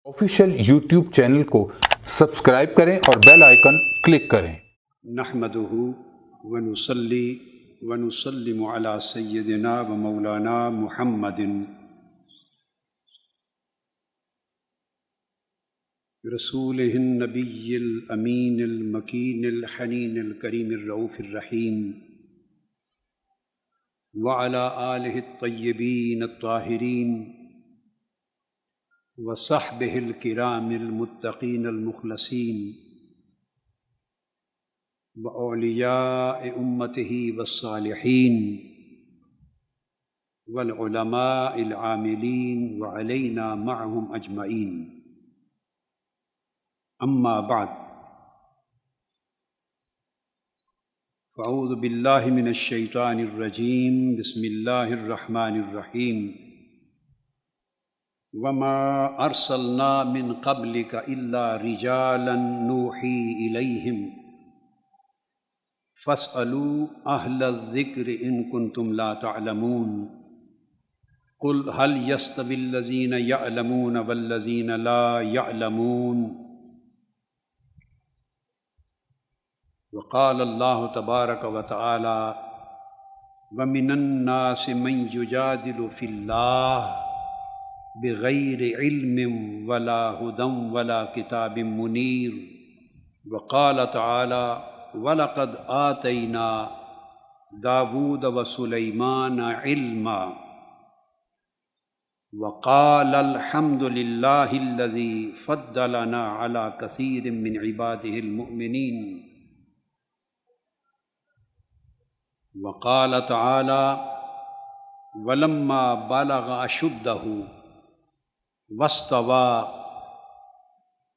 Official YouTube channel کو subscribe کریں اور بیل آئیکن کلک کریں۔ نحمدہ ونصلی ونسلم علی سیدنا و مولانا محمد رسولہ النبی الامین المکین الحنین الکریم الرؤوف الرحیم وعلی آلہ الطیبین الطاہرین وصحبہ الکرام المتقین المخلصین واولیاء امتہ والصالحین والعلماء العاملین وعلینا معہم اجمعین، اما بعد فاعوذ باللہ من الشیطان الرجیم، بسم اللہ الرحمن الرحیم۔ وما ارسلنا من قبلک الا رجالا نوحی الیہم فاسألوا اہل الذکر ان کنتم لا تعلمون قل هل يستوی الذین یعلمون والذین لا یعلمون۔ وقال اللہ تبارک وتعالی ومن الناس من یجادل فی اللہ بغیر علم ولا ہدی ولا کتاب منیر۔ وقال تعالی وَلَقَدْ آتَيْنَا دَاوُودَ وَسُلَيْمَانَ عِلْمًا وَقَالَ الْحَمْدُ لِلَّهِ الَّذِي فَضَّلَنَا عَلَى كَثِيرٍ مِّنْ عِبَادِهِ الْمُؤْمِنِينَ۔ وقال تعالی وَلَمَّا بَلَغَ أَشُدَّهُ وَاسْتَوَىٰ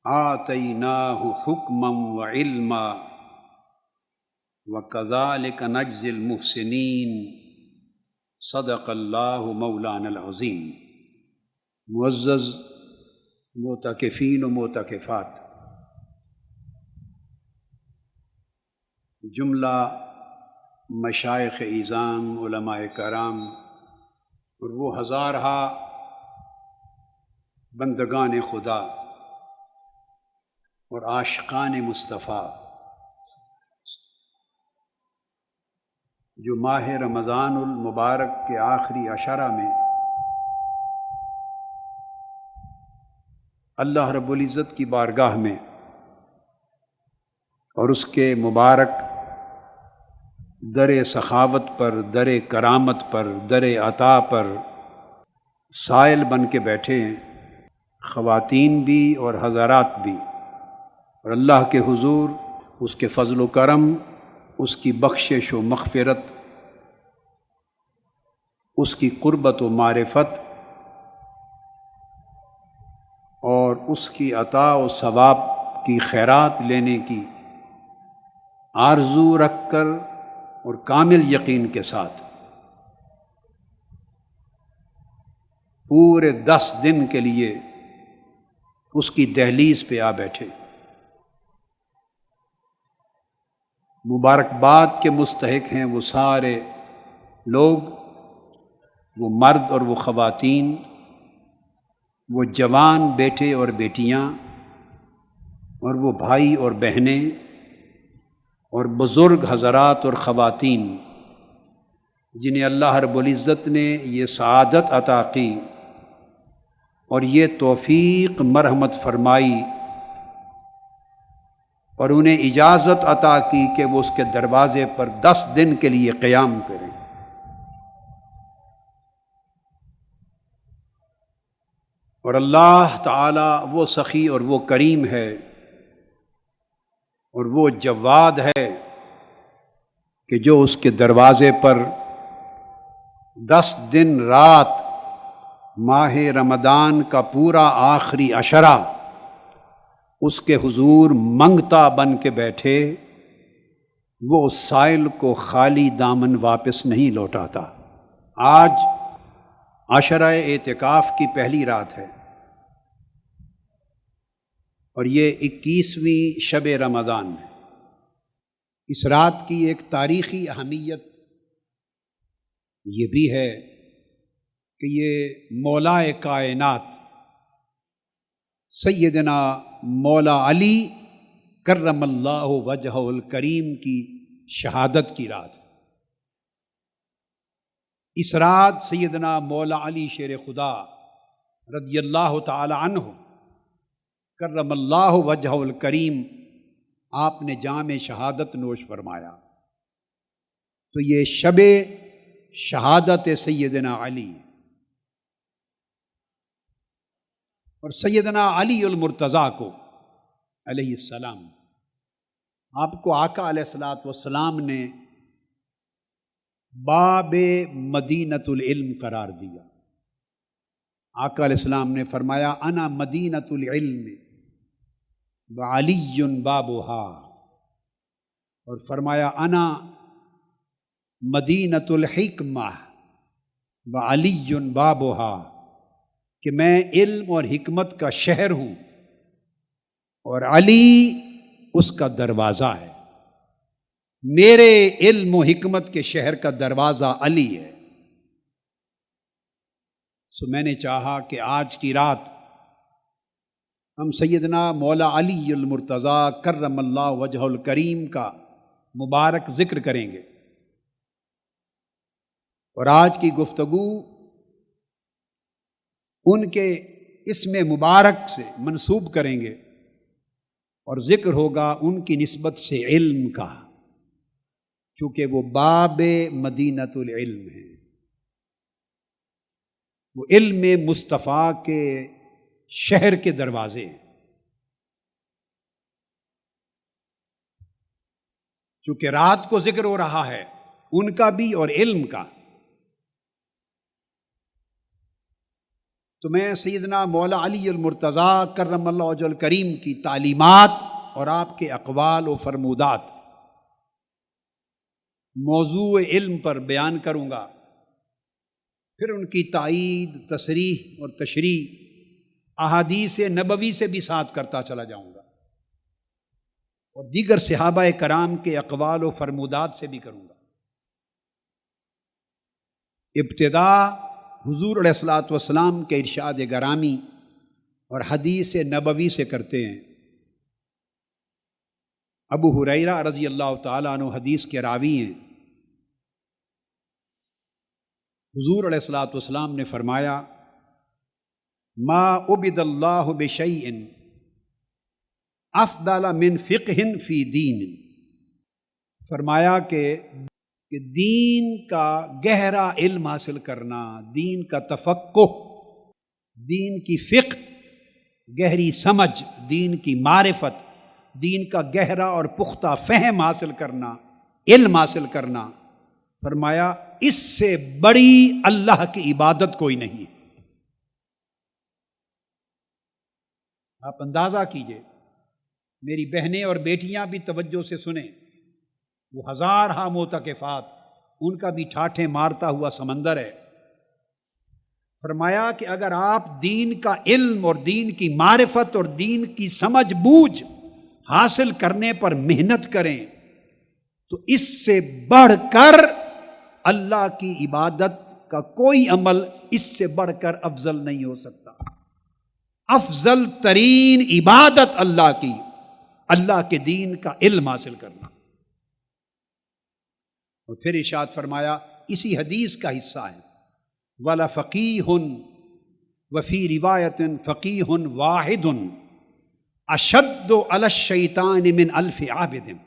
آتَيْنَاهُ حُكْمًا وَعِلْمًا وَكَذَلِكَ نَجْزِي الْمُحْسِنِينَ۔ صدق اللہ مولانا العظیم۔ معزز معتکفین و معتکفات، جملہ مشائخ اعظام، علماء کرام اور وہ ہزارہا بندگان خدا اور عاشقان مصطفیٰ جو ماہ رمضان المبارک کے آخری عشرہ میں اللہ رب العزت کی بارگاہ میں اور اس کے مبارک در سخاوت پر، در کرامت پر، در عطا پر سائل بن کے بیٹھے ہیں، خواتین بھی اور حضرات بھی، اور اللہ کے حضور اس کے فضل و کرم، اس کی بخشش و مغفرت، اس کی قربت و معرفت اور اس کی عطا و ثواب کی خیرات لینے کی آرزو رکھ کر اور کامل یقین کے ساتھ پورے 10 دن کے لیے اس کی دہلیز پہ آ بیٹھے۔ مبارکباد کے مستحق ہیں وہ سارے لوگ، وہ مرد اور وہ خواتین، وہ جوان بیٹے اور بیٹیاں، اور وہ بھائی اور بہنیں اور بزرگ حضرات اور خواتین جنہیں اللہ رب العزت نے یہ سعادت عطا کی اور یہ توفیق مرحمت فرمائی اور انہیں اجازت عطا کی کہ وہ اس کے دروازے پر 10 دن کے لیے قیام کریں۔ اور اللہ تعالی وہ سخی اور وہ کریم ہے اور وہ جواد ہے کہ جو اس کے دروازے پر 10 دن رات ماہ رمضان کا پورا آخری عشرہ اس کے حضور منگتا بن کے بیٹھے، وہ اس سائل کو خالی دامن واپس نہیں لوٹاتا۔ آج عشرہ اعتکاف کی پہلی رات ہے اور یہ 21ویں شب رمضان ہے۔ اس رات کی ایک تاریخی اہمیت یہ بھی ہے کہ یہ مولا کائنات سیدنا مولا علی کرم اللہ وجہہ الکریم کی شہادت کی رات. اس رات سیدنا مولا علی شیر خدا رضی اللہ تعالی عنہ کرم اللہ وجہہ الکریم آپ نے جام شہادت نوش فرمایا. تو یہ شب شہادت سیدنا علی اور سیدنا علی المرتضیٰ کو علیہ السلام آپ کو آقا علیہ الصلوۃ والسلام نے باب مدینۃ العلم قرار دیا. آقا علیہ السلام نے فرمایا انا مدینۃ العلم وعلی بابھا، اور فرمایا انا مدینۃ الحکمہ وعلی بابھا، کہ میں علم اور حکمت کا شہر ہوں اور علی اس کا دروازہ ہے. میرے علم و حکمت کے شہر کا دروازہ علی ہے. سو میں نے چاہا کہ آج کی رات ہم سیدنا مولا علی المرتضیٰ کرم اللہ وجہ الکریم کا مبارک ذکر کریں گے، اور آج کی گفتگو ان کے اسم مبارک سے منسوب کریں گے، اور ذکر ہوگا ان کی نسبت سے علم کا، چونکہ وہ باب مدینۃ العلم ہیں. وہ علم مصطفیٰ کے شہر کے دروازے ہیں. چونکہ رات کو ذکر ہو رہا ہے ان کا بھی اور علم کا، تو میں سیدنا مولا علی المرتضیٰ کرم اللہ وجہ الکریم کی تعلیمات اور آپ کے اقوال و فرمودات موضوع علم پر بیان کروں گا. پھر ان کی تائید، تصریح اور تشریح احادیث نبوی سے بھی ساتھ کرتا چلا جاؤں گا، اور دیگر صحابہ کرام کے اقوال و فرمودات سے بھی کروں گا. ابتدا حضور علیہ الصلوۃ والسلام کے ارشاد گرامی اور حدیث نبوی سے کرتے ہیں. ابو ہریرہ رضی اللہ تعالیٰ عنہ حدیث کے راوی ہیں. حضور علیہ الصلوۃ والسلام نے فرمایا ما عبد اللہ بشیء افضل من فقہ فی دین. فرمایا کہ دین کا گہرا علم حاصل کرنا، دین کا تفقہ، دین کی فقہ، گہری سمجھ، دین کی معرفت، دین کا گہرا اور پختہ فہم حاصل کرنا، علم حاصل کرنا، فرمایا اس سے بڑی اللہ کی عبادت کوئی نہیں. آپ اندازہ کیجئے، میری بہنیں اور بیٹیاں بھی توجہ سے سنیں، وہ ہزارہا معتکفات، ان کا بھی ٹھاٹھیں مارتا ہوا سمندر ہے. فرمایا کہ اگر آپ دین کا علم اور دین کی معرفت اور دین کی سمجھ بوجھ حاصل کرنے پر محنت کریں تو اس سے بڑھ کر اللہ کی عبادت کا کوئی عمل اس سے بڑھ کر افضل نہیں ہو سکتا. افضل ترین عبادت اللہ کے دین کا علم حاصل کرنا. اور پھر ارشاد فرمایا اسی حدیث کا حصہ ہے وَلَا فَقِيهٌ وَفِي رِوَایَةٍ فَقِيهٌ وَاحِدٌ أَشَدُّ عَلَى الشَّيْطَانِ مِنْ أَلْفِ عَابِدٍ.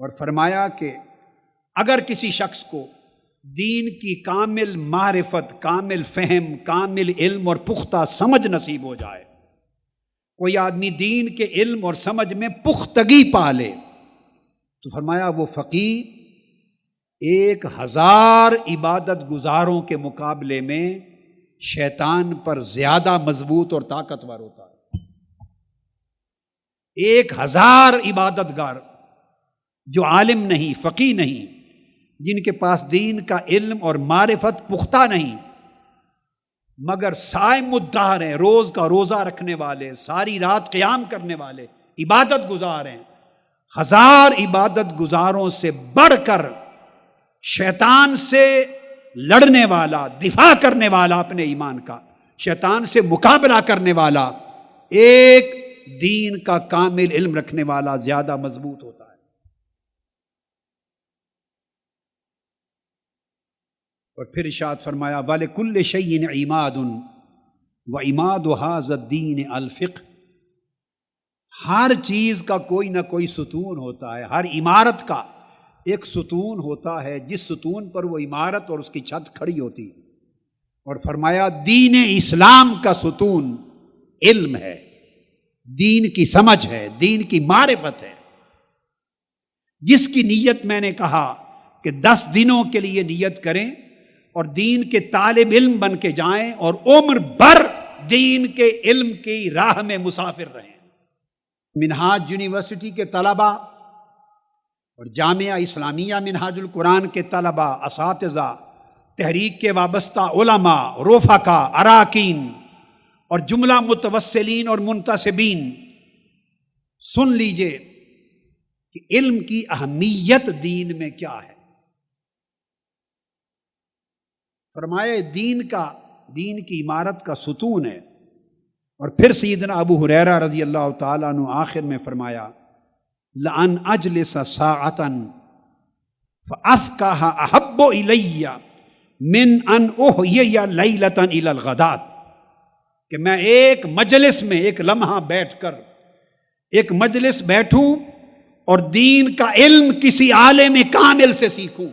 اور فرمایا کہ اگر کسی شخص کو دین کی کامل معرفت، کامل فہم، کامل علم اور پختہ سمجھ نصیب ہو جائے، کوئی آدمی دین کے علم اور سمجھ میں پختگی پا لے، تو فرمایا وہ فقیہ 1000 عبادت گزاروں کے مقابلے میں شیطان پر زیادہ مضبوط اور طاقتور ہوتا ہے. 1000 عبادت گار جو عالم نہیں، فقیہ نہیں، جن کے پاس دین کا علم اور معرفت پختہ نہیں، مگر صائم الدہر ہیں، روز کا روزہ رکھنے والے، ساری رات قیام کرنے والے، عبادت گزار ہیں. 1000 عبادت گزاروں سے بڑھ کر شیطان سے لڑنے والا، دفاع کرنے والا اپنے ایمان کا، شیطان سے مقابلہ کرنے والا ایک دین کا کامل علم رکھنے والا زیادہ مضبوط ہوتا ہے۔ اور پھر ارشاد فرمایا وَلِكُلِّ شَيْءٍ عِمَادٌ وَعِمَادُ هَذَا الدِّينِ الْفِقْهُ، ہر چیز کا کوئی نہ کوئی ستون ہوتا ہے، ہر عمارت کا ایک ستون ہوتا ہے جس ستون پر وہ عمارت اور اس کی چھت کھڑی ہوتی ہے۔ اور فرمایا دین اسلام کا ستون علم ہے، دین کی سمجھ ہے، دین کی معرفت ہے، جس کی نیت میں نے کہا کہ 10 دنوں کے لیے نیت کریں اور دین کے طالب علم بن کے جائیں اور عمر بھر دین کے علم کی راہ میں مسافر رہیں۔ منہاج یونیورسٹی کے طلباء اور جامعہ اسلامیہ منہاج القرآن کے طلباء، اساتذہ، تحریک کے وابستہ علماء، رفقا، اراکین اور جملہ متوسلین اور منتسبین، سن لیجئے کہ علم کی اہمیت دین میں کیا ہے۔ فرمایا دین کی عمارت کا ستون ہے۔ اور پھر سیدنا ابو ہریرہ رضی اللہ تعالیٰ عنہ آخر میں فرمایا لَأَنْ أَجْلِسَ سَاعَةً فَأَفْقَهَ أَحَبُّ إِلَيَّ مِنْ أَنْ أُحْيِيَ لَيْلَةً إِلَى الْغَدَاةِ، کہ میں ایک مجلس میں ایک لمحہ بیٹھ کر ایک مجلس بیٹھوں اور دین کا علم کسی عالم کامل سے سیکھوں،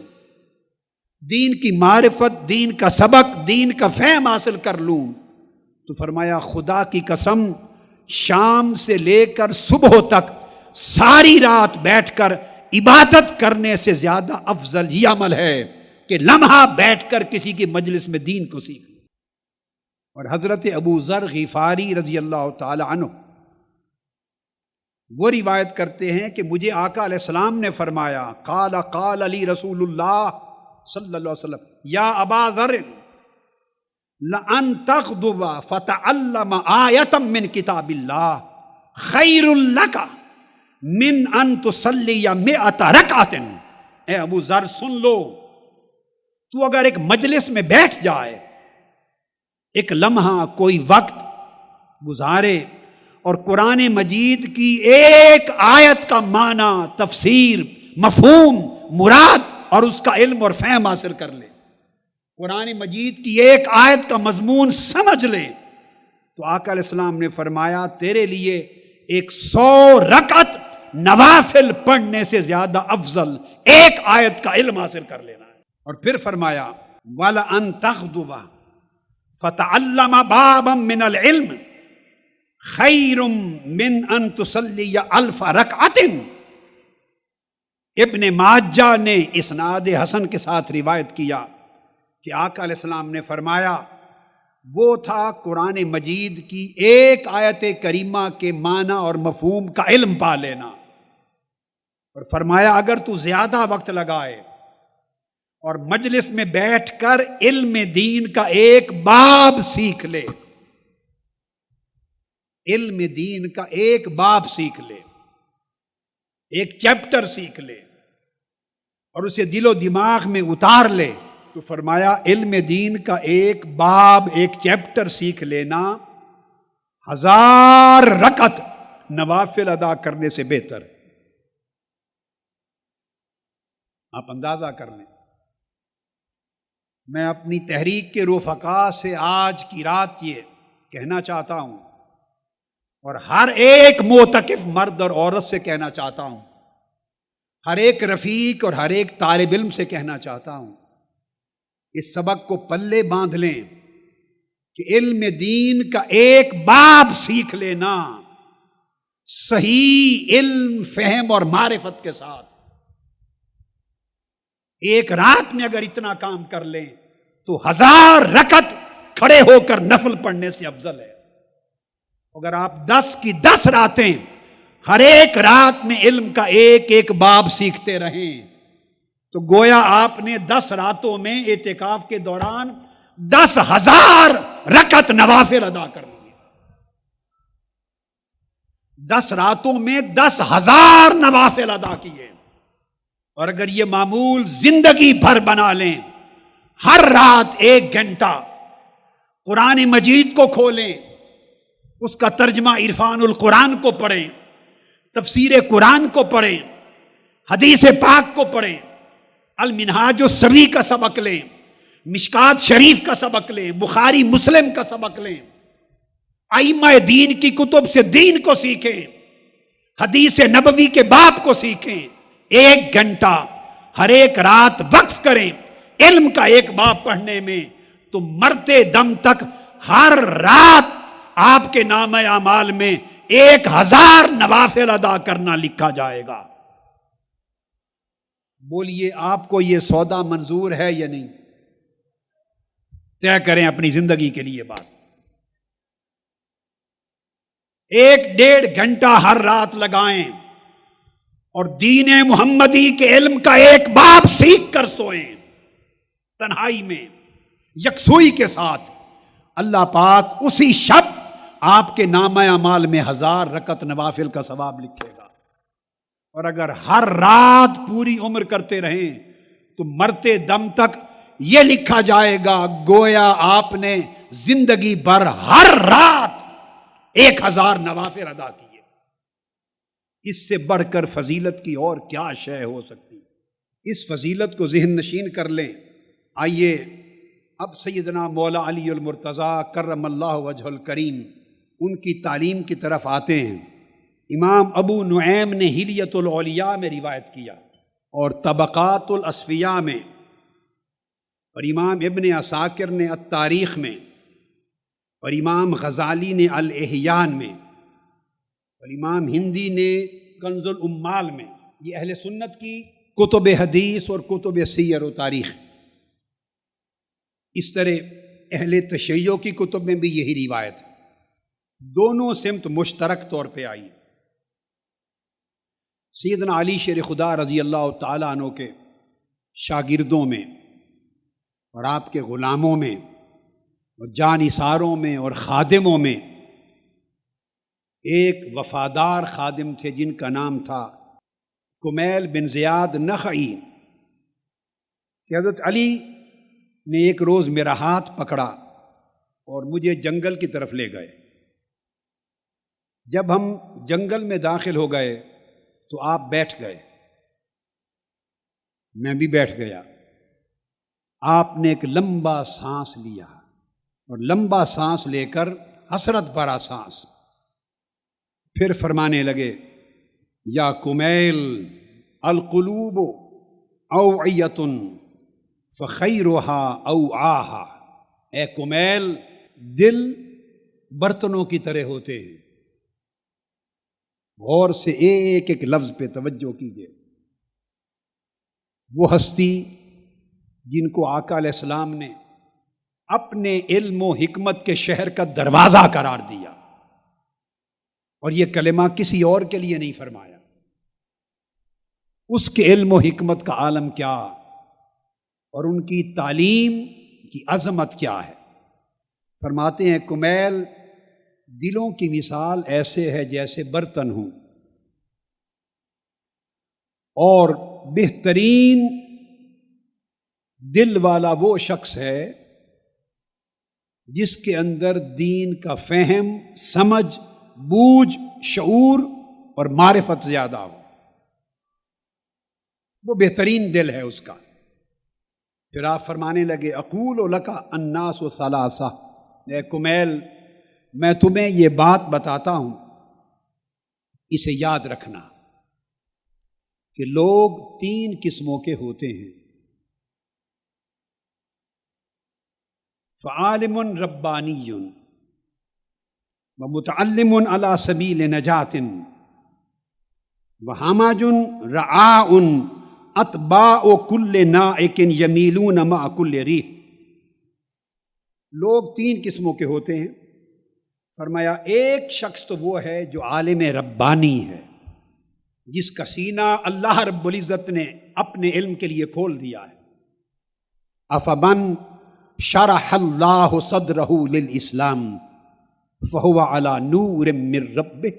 دین کی معرفت، دین کا سبق، دین کا فہم حاصل کر لوں، تو فرمایا خدا کی قسم شام سے لے کر صبح تک ساری رات بیٹھ کر عبادت کرنے سے زیادہ افضل یہ عمل ہے کہ لمحہ بیٹھ کر کسی کی مجلس میں دین کو سیکھ لیں۔ اور حضرت ابو ذر غفاری رضی اللہ تعالی عنہ وہ روایت کرتے ہیں کہ مجھے آقا علیہ السلام نے فرمایا قال علی رسول اللہ صلی اللہ علیہ وسلم یا ابا ذر لَأَن تَغْدُوَ فَتَعَلَّمَ آیَةً مِّن کتاب اللہ خَيْرٌ لَكَ مِّن أَن تُصَلِّيَ مِئَةَ رَكْعَةٍ۔ اے ابو ذر سن لو، تو اگر ایک مجلس میں بیٹھ جائے، ایک لمحہ کوئی وقت گزارے اور قرآن مجید کی ایک آیت کا معنی، تفسیر، مفہوم، مراد اور اس کا علم اور فہم حاصل کر لے، قرآن مجید کی ایک آیت کا مضمون سمجھ لے، تو آقا علیہ السلام نے فرمایا تیرے لیے 100 رکعت نوافل پڑھنے سے زیادہ افضل ایک آیت کا علم حاصل کر لینا ہے۔ اور پھر فرمایا وَلَأَن تَغْدُوَ فَتَعَلَّمَ بَابًا مِّنَ الْعِلْمِ خَيْرٌ مِّنْ أَن تُصَلِّيَ أَلْفَ رَكْعَةٍ۔ ابن ماجہ نے اسناد حسن کے ساتھ روایت کیا کہ آقا علیہ السلام نے فرمایا وہ تھا قرآن مجید کی ایک آیت کریمہ کے معنی اور مفہوم کا علم پا لینا، اور فرمایا اگر تو زیادہ وقت لگائے اور مجلس میں بیٹھ کر علم دین کا ایک باب سیکھ لے، علم دین کا ایک باب سیکھ لے، ایک چیپٹر سیکھ لے اور اسے دل و دماغ میں اتار لے، تو فرمایا علم دین کا ایک باب، ایک چیپٹر سیکھ لینا 1000 رکعت نوافل ادا کرنے سے بہتر ہے۔ آپ اندازہ کر لیں، میں اپنی تحریک کے رفقا سے آج کی رات یہ کہنا چاہتا ہوں، اور ہر ایک معتکف مرد اور عورت سے کہنا چاہتا ہوں، ہر ایک رفیق اور ہر ایک طالب علم سے کہنا چاہتا ہوں، اس سبق کو پلے باندھ لیں کہ علم دین کا ایک باب سیکھ لینا صحیح علم، فہم اور معرفت کے ساتھ، ایک رات میں اگر اتنا کام کر لیں تو 1000 رکعت کھڑے ہو کر نفل پڑھنے سے افضل ہے۔ اگر آپ 10 کی 10 راتیں ہر ایک رات میں علم کا ایک ایک باب سیکھتے رہیں تو گویا آپ نے 10 راتوں میں اعتکاف کے دوران 10,000 رکعت نوافل ادا کر لیے۔ 10 راتوں میں 10,000 نوافل ادا کیے، اور اگر یہ معمول زندگی بھر بنا لیں، ہر رات 1 گھنٹہ قرآن مجید کو کھولیں، اس کا ترجمہ عرفان القرآن کو پڑھیں، تفسیر قرآن کو پڑھیں، حدیث پاک کو پڑھیں، المنہاج السبی کا سبق لیں، مشکات شریف کا سبق لیں، بخاری مسلم کا سبق لیں، ائمہ دین کی کتب سے دین کو سیکھیں، حدیث نبوی کے باب کو سیکھیں۔ 1 گھنٹہ ہر ایک رات وقف کریں علم کا ایک باب پڑھنے میں، تو مرتے دم تک ہر رات آپ کے نامہ اعمال میں 1000 نوافل ادا کرنا لکھا جائے گا۔ بولیے آپ کو یہ سودا منظور ہے یا نہیں؟ طے کریں اپنی زندگی کے لیے بات۔ 1-1.5 گھنٹہ ہر رات لگائیں اور دین محمدی کے علم کا ایک باب سیکھ کر سوئیں، تنہائی میں یکسوئی کے ساتھ۔ اللہ پاک اسی شب آپ کے نامہ اعمال میں 1000 رکعت نوافل کا ثواب لکھے گا۔ اور اگر ہر رات پوری عمر کرتے رہیں تو مرتے دم تک یہ لکھا جائے گا گویا آپ نے زندگی بھر ہر رات 1000 نوافل ادا کیے۔ اس سے بڑھ کر فضیلت کی اور کیا شے ہو سکتی؟ اس فضیلت کو ذہن نشین کر لیں۔ آئیے اب سیدنا مولا علی المرتضیٰ کرم اللہ وجہ الکریم ان کی تعلیم کی طرف آتے ہیں۔ امام ابو نعیم نے حلیۃ الاولیاء میں روایت کیا، اور طبقات الاصفیاء میں، اور امام ابن عساکر نے التاریخ میں، اور امام غزالی نے الاحیاء میں، اور امام ہندی نے کنز الامال میں۔ یہ اہل سنت کی کتب حدیث اور کتب سیر و تاریخ۔ اس طرح اہل تشیع کی کتب میں بھی یہی روایت ہے، دونوں سمت مشترک طور پہ آئی۔ سیدنا علی شیر خدا رضی اللہ تعالیٰ عنہ کے شاگردوں میں اور آپ کے غلاموں میں اور جانثاروں میں اور خادموں میں ایک وفادار خادم تھے جن کا نام تھا کمیل بن زیاد نخعی، کہ حضرت علی نے ایک روز میرا ہاتھ پکڑا اور مجھے جنگل کی طرف لے گئے۔ جب ہم جنگل میں داخل ہو گئے تو آپ بیٹھ گئے، میں بھی بیٹھ گیا۔ آپ نے ایک لمبا سانس لیا اور لمبا سانس لے کر حسرت بھرا سانس، پھر فرمانے لگے یا کمیل القلوب اوعیۃ فخیرها اوعاها، اے کمیل دل برتنوں کی طرح ہوتے ہیں، غور سے ایک ایک لفظ پہ توجہ کیجیے۔ وہ ہستی جن کو آقا علیہ السلام نے اپنے علم و حکمت کے شہر کا دروازہ قرار دیا، اور یہ کلمہ کسی اور کے لیے نہیں فرمایا، اس کے علم و حکمت کا عالم کیا اور ان کی تعلیم کی عظمت کیا ہے۔ فرماتے ہیں کمیل دلوں کی مثال ایسے ہے جیسے برتن ہوں، اور بہترین دل والا وہ شخص ہے جس کے اندر دین کا فہم، سمجھ، بوجھ، شعور اور معرفت زیادہ ہو، وہ بہترین دل ہے اس کا۔ پھر آپ فرمانے لگے اقول لک الناس ثلاثہ، اے کمیل میں تمہیں یہ بات بتاتا ہوں، اسے یاد رکھنا کہ لوگ 3 قسموں کے ہوتے ہیں، فعالم ربانی ومتعلم علی سبیل نجات وہمج رعاء اتباع کل نائق یمیلون مع کل ریح۔ لوگ 3 قسموں کے ہوتے ہیں۔ فرمایا ایک شخص تو وہ ہے جو عالم ربانی ہے، جس کا سینہ اللہ رب العزت نے اپنے علم کے لیے کھول دیا ہے۔ افمن شرح اللہ صدرہ للاسلام فہو علی نور من ربہ،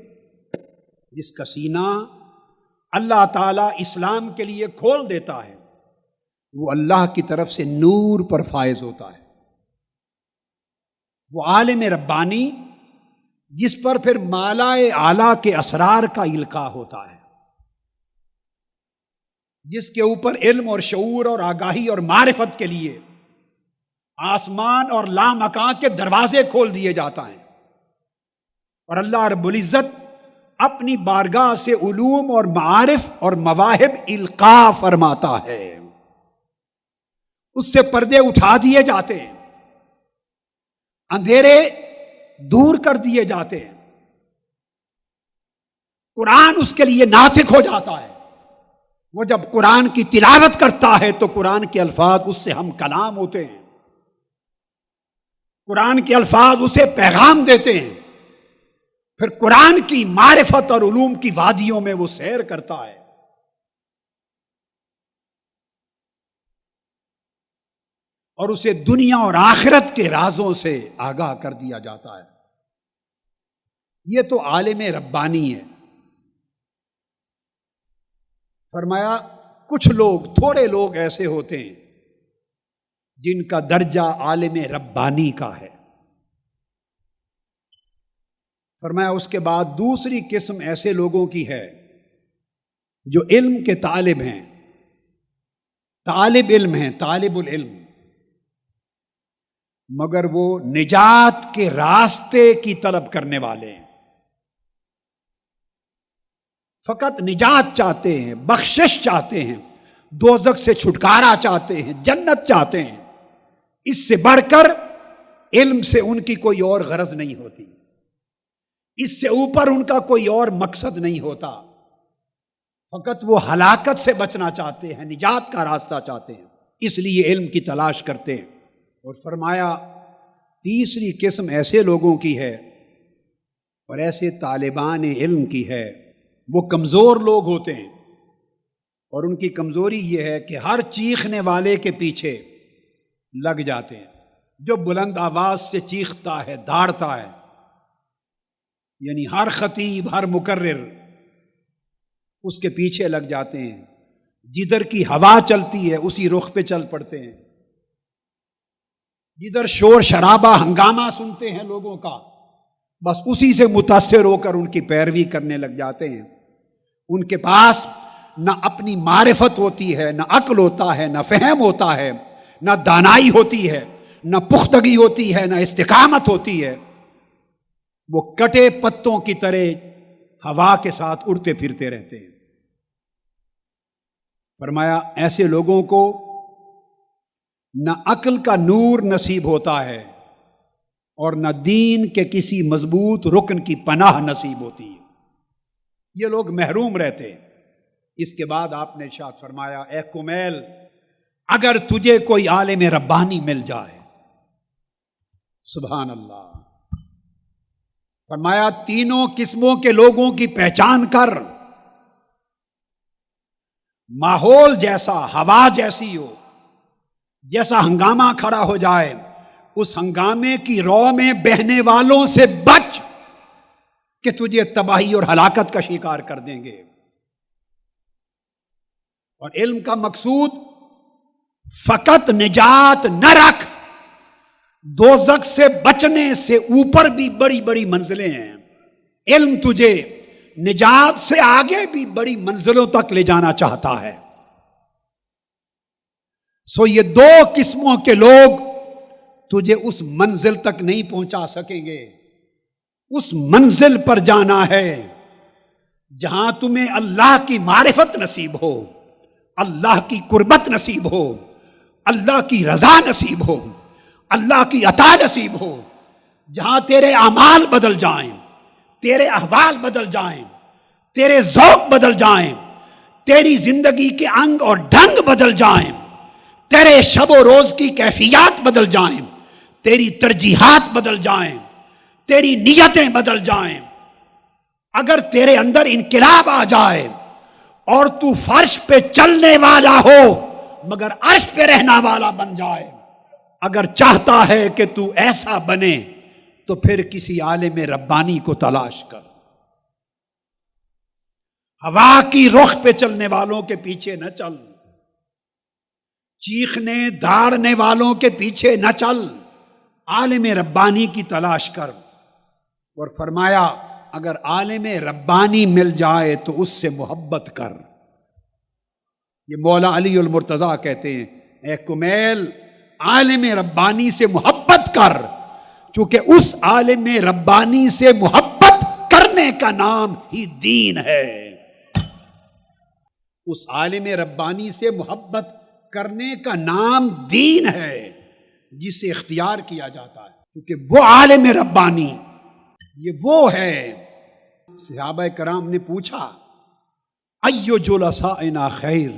جس کا سینہ اللہ تعالیٰ اسلام کے لیے کھول دیتا ہے وہ اللہ کی طرف سے نور پر فائز ہوتا ہے۔ وہ عالم ربانی جس پر پھر مالائے اعلیٰ کے اسرار کا القاء ہوتا ہے، جس کے اوپر علم اور شعور اور آگاہی اور معرفت کے لیے آسمان اور لامکان کے دروازے کھول دیے جاتا ہیں، اور اللہ رب العزت اپنی بارگاہ سے علوم اور معارف اور مواہب القاء فرماتا ہے، اس سے پردے اٹھا دیے جاتے ہیں، اندھیرے دور کر دیے جاتے ہیں، قرآن اس کے لیے ناطق ہو جاتا ہے۔ وہ جب قرآن کی تلاوت کرتا ہے تو قرآن کے الفاظ اس سے ہم کلام ہوتے ہیں، قرآن کے الفاظ اسے پیغام دیتے ہیں، پھر قرآن کی معرفت اور علوم کی وادیوں میں وہ سیر کرتا ہے۔ اور اسے دنیا اور آخرت کے رازوں سے آگاہ کر دیا جاتا ہے۔ یہ تو عالم ربانی ہے۔ فرمایا کچھ لوگ، تھوڑے لوگ ایسے ہوتے ہیں جن کا درجہ عالم ربانی کا ہے۔ فرمایا اس کے بعد دوسری قسم ایسے لوگوں کی ہے جو علم کے طالب ہیں، طالب علم ہیں، طالب العلم، مگر وہ نجات کے راستے کی طلب کرنے والے ہیں، فقط نجات چاہتے ہیں، بخشش چاہتے ہیں، دوزخ سے چھٹکارا چاہتے ہیں، جنت چاہتے ہیں۔ اس سے بڑھ کر علم سے ان کی کوئی اور غرض نہیں ہوتی، اس سے اوپر ان کا کوئی اور مقصد نہیں ہوتا، فقط وہ ہلاکت سے بچنا چاہتے ہیں، نجات کا راستہ چاہتے ہیں، اس لیے علم کی تلاش کرتے ہیں۔ اور فرمایا تیسری قسم ایسے لوگوں کی ہے اور ایسے طالبان علم کی ہے، وہ کمزور لوگ ہوتے ہیں، اور ان کی کمزوری یہ ہے کہ ہر چیخنے والے کے پیچھے لگ جاتے ہیں۔ جو بلند آواز سے چیختا ہے، دھاڑتا ہے، یعنی ہر خطیب، ہر مقرر اس کے پیچھے لگ جاتے ہیں، جدھر کی ہوا چلتی ہے اسی رخ پہ چل پڑتے ہیں، جدھر شور شرابہ ہنگامہ سنتے ہیں لوگوں کا، بس اسی سے متاثر ہو کر ان کی پیروی کرنے لگ جاتے ہیں۔ ان کے پاس نہ اپنی معرفت ہوتی ہے، نہ عقل ہوتا ہے، نہ فہم ہوتا ہے، نہ دانائی ہوتی ہے، نہ پختگی ہوتی ہے، نہ استقامت ہوتی ہے، وہ کٹے پتوں کی طرح ہوا کے ساتھ اڑتے پھرتے رہتے ہیں۔ فرمایا ایسے لوگوں کو نہ عقل کا نور نصیب ہوتا ہے اور نہ دین کے کسی مضبوط رکن کی پناہ نصیب ہوتی ہے، یہ لوگ محروم رہتے ہیں۔ اس کے بعد آپ نے ارشاد فرمایا اے کمیل، اگر تجھے کوئی عالم ربانی مل جائے، سبحان اللہ، فرمایا تینوں قسموں کے لوگوں کی پہچان کر، ماحول جیسا، ہوا جیسی ہو، جیسا ہنگامہ کھڑا ہو جائے، اس ہنگامے کی رو میں بہنے والوں سے بچ کہ تجھے تباہی اور ہلاکت کا شکار کر دیں گے۔ اور علم کا مقصود فقط نجات نہ رکھ، دوزخ سے بچنے سے اوپر بھی بڑی بڑی منزلیں ہیں۔ علم تجھے نجات سے آگے بھی بڑی منزلوں تک لے جانا چاہتا ہے۔ سو یہ دو قسموں کے لوگ تجھے اس منزل تک نہیں پہنچا سکیں گے۔ اس منزل پر جانا ہے جہاں تمہیں اللہ کی معرفت نصیب ہو، اللہ کی قربت نصیب ہو، اللہ کی رضا نصیب ہو، اللہ کی عطا نصیب ہو، جہاں تیرے اعمال بدل جائیں، تیرے احوال بدل جائیں، تیرے ذوق بدل جائیں، تیری زندگی کے انگ اور ڈھنگ بدل جائیں، تیرے شب و روز کی کیفیات بدل جائیں، تیری ترجیحات بدل جائیں، تیری نیتیں بدل جائیں۔ اگر تیرے اندر انقلاب آ جائے اور تو فرش پہ چلنے والا ہو مگر عرش پہ رہنا والا بن جائے، اگر چاہتا ہے کہ تو ایسا بنے تو پھر کسی عالم ربانی کو تلاش کر۔ ہوا کی رخ پہ چلنے والوں کے پیچھے نہ چل، چیخنے دھاڑنے والوں کے پیچھے نہ چل، عالم ربانی کی تلاش کر۔ اور فرمایا اگر عالم ربانی مل جائے تو اس سے محبت کر. یہ مولا علی المرتضیٰ کہتے ہیں اے کمیل عالم ربانی سے محبت کر، چونکہ اس عالم ربانی سے محبت کرنے کا نام ہی دین ہے. اس عالم ربانی سے محبت کرنے کا نام دین ہے جسے اختیار کیا جاتا ہے، کیونکہ وہ عالم ربانی یہ وہ ہے. صحابہ کرام نے پوچھا ایو جلسائنا خیر،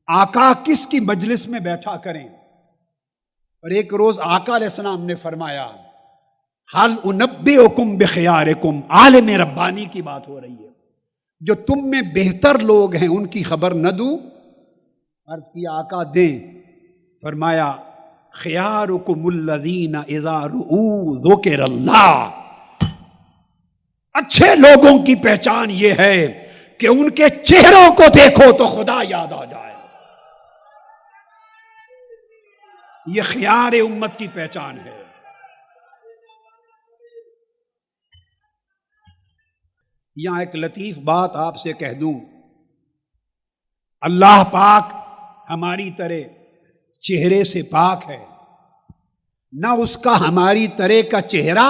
آقا کس کی مجلس میں بیٹھا کریں؟ اور ایک روز آقا علیہ السلام نے فرمایا حل انبئکم بخیارکم، عالم ربانی کی بات ہو رہی ہے، جو تم میں بہتر لوگ ہیں ان کی خبر نہ دوں؟ عرض کیا آقا دیں. فرمایا خیارکم الذین اذا رؤوا ذکر اللہ، اچھے لوگوں کی پہچان یہ ہے کہ ان کے چہروں کو دیکھو تو خدا یاد آ جائے. یہ خیار امت کی پہچان ہے. یہاں ایک لطیف بات آپ سے کہہ دوں، اللہ پاک ہماری طرح چہرے سے پاک ہے، نہ اس کا ہماری طرح کا چہرہ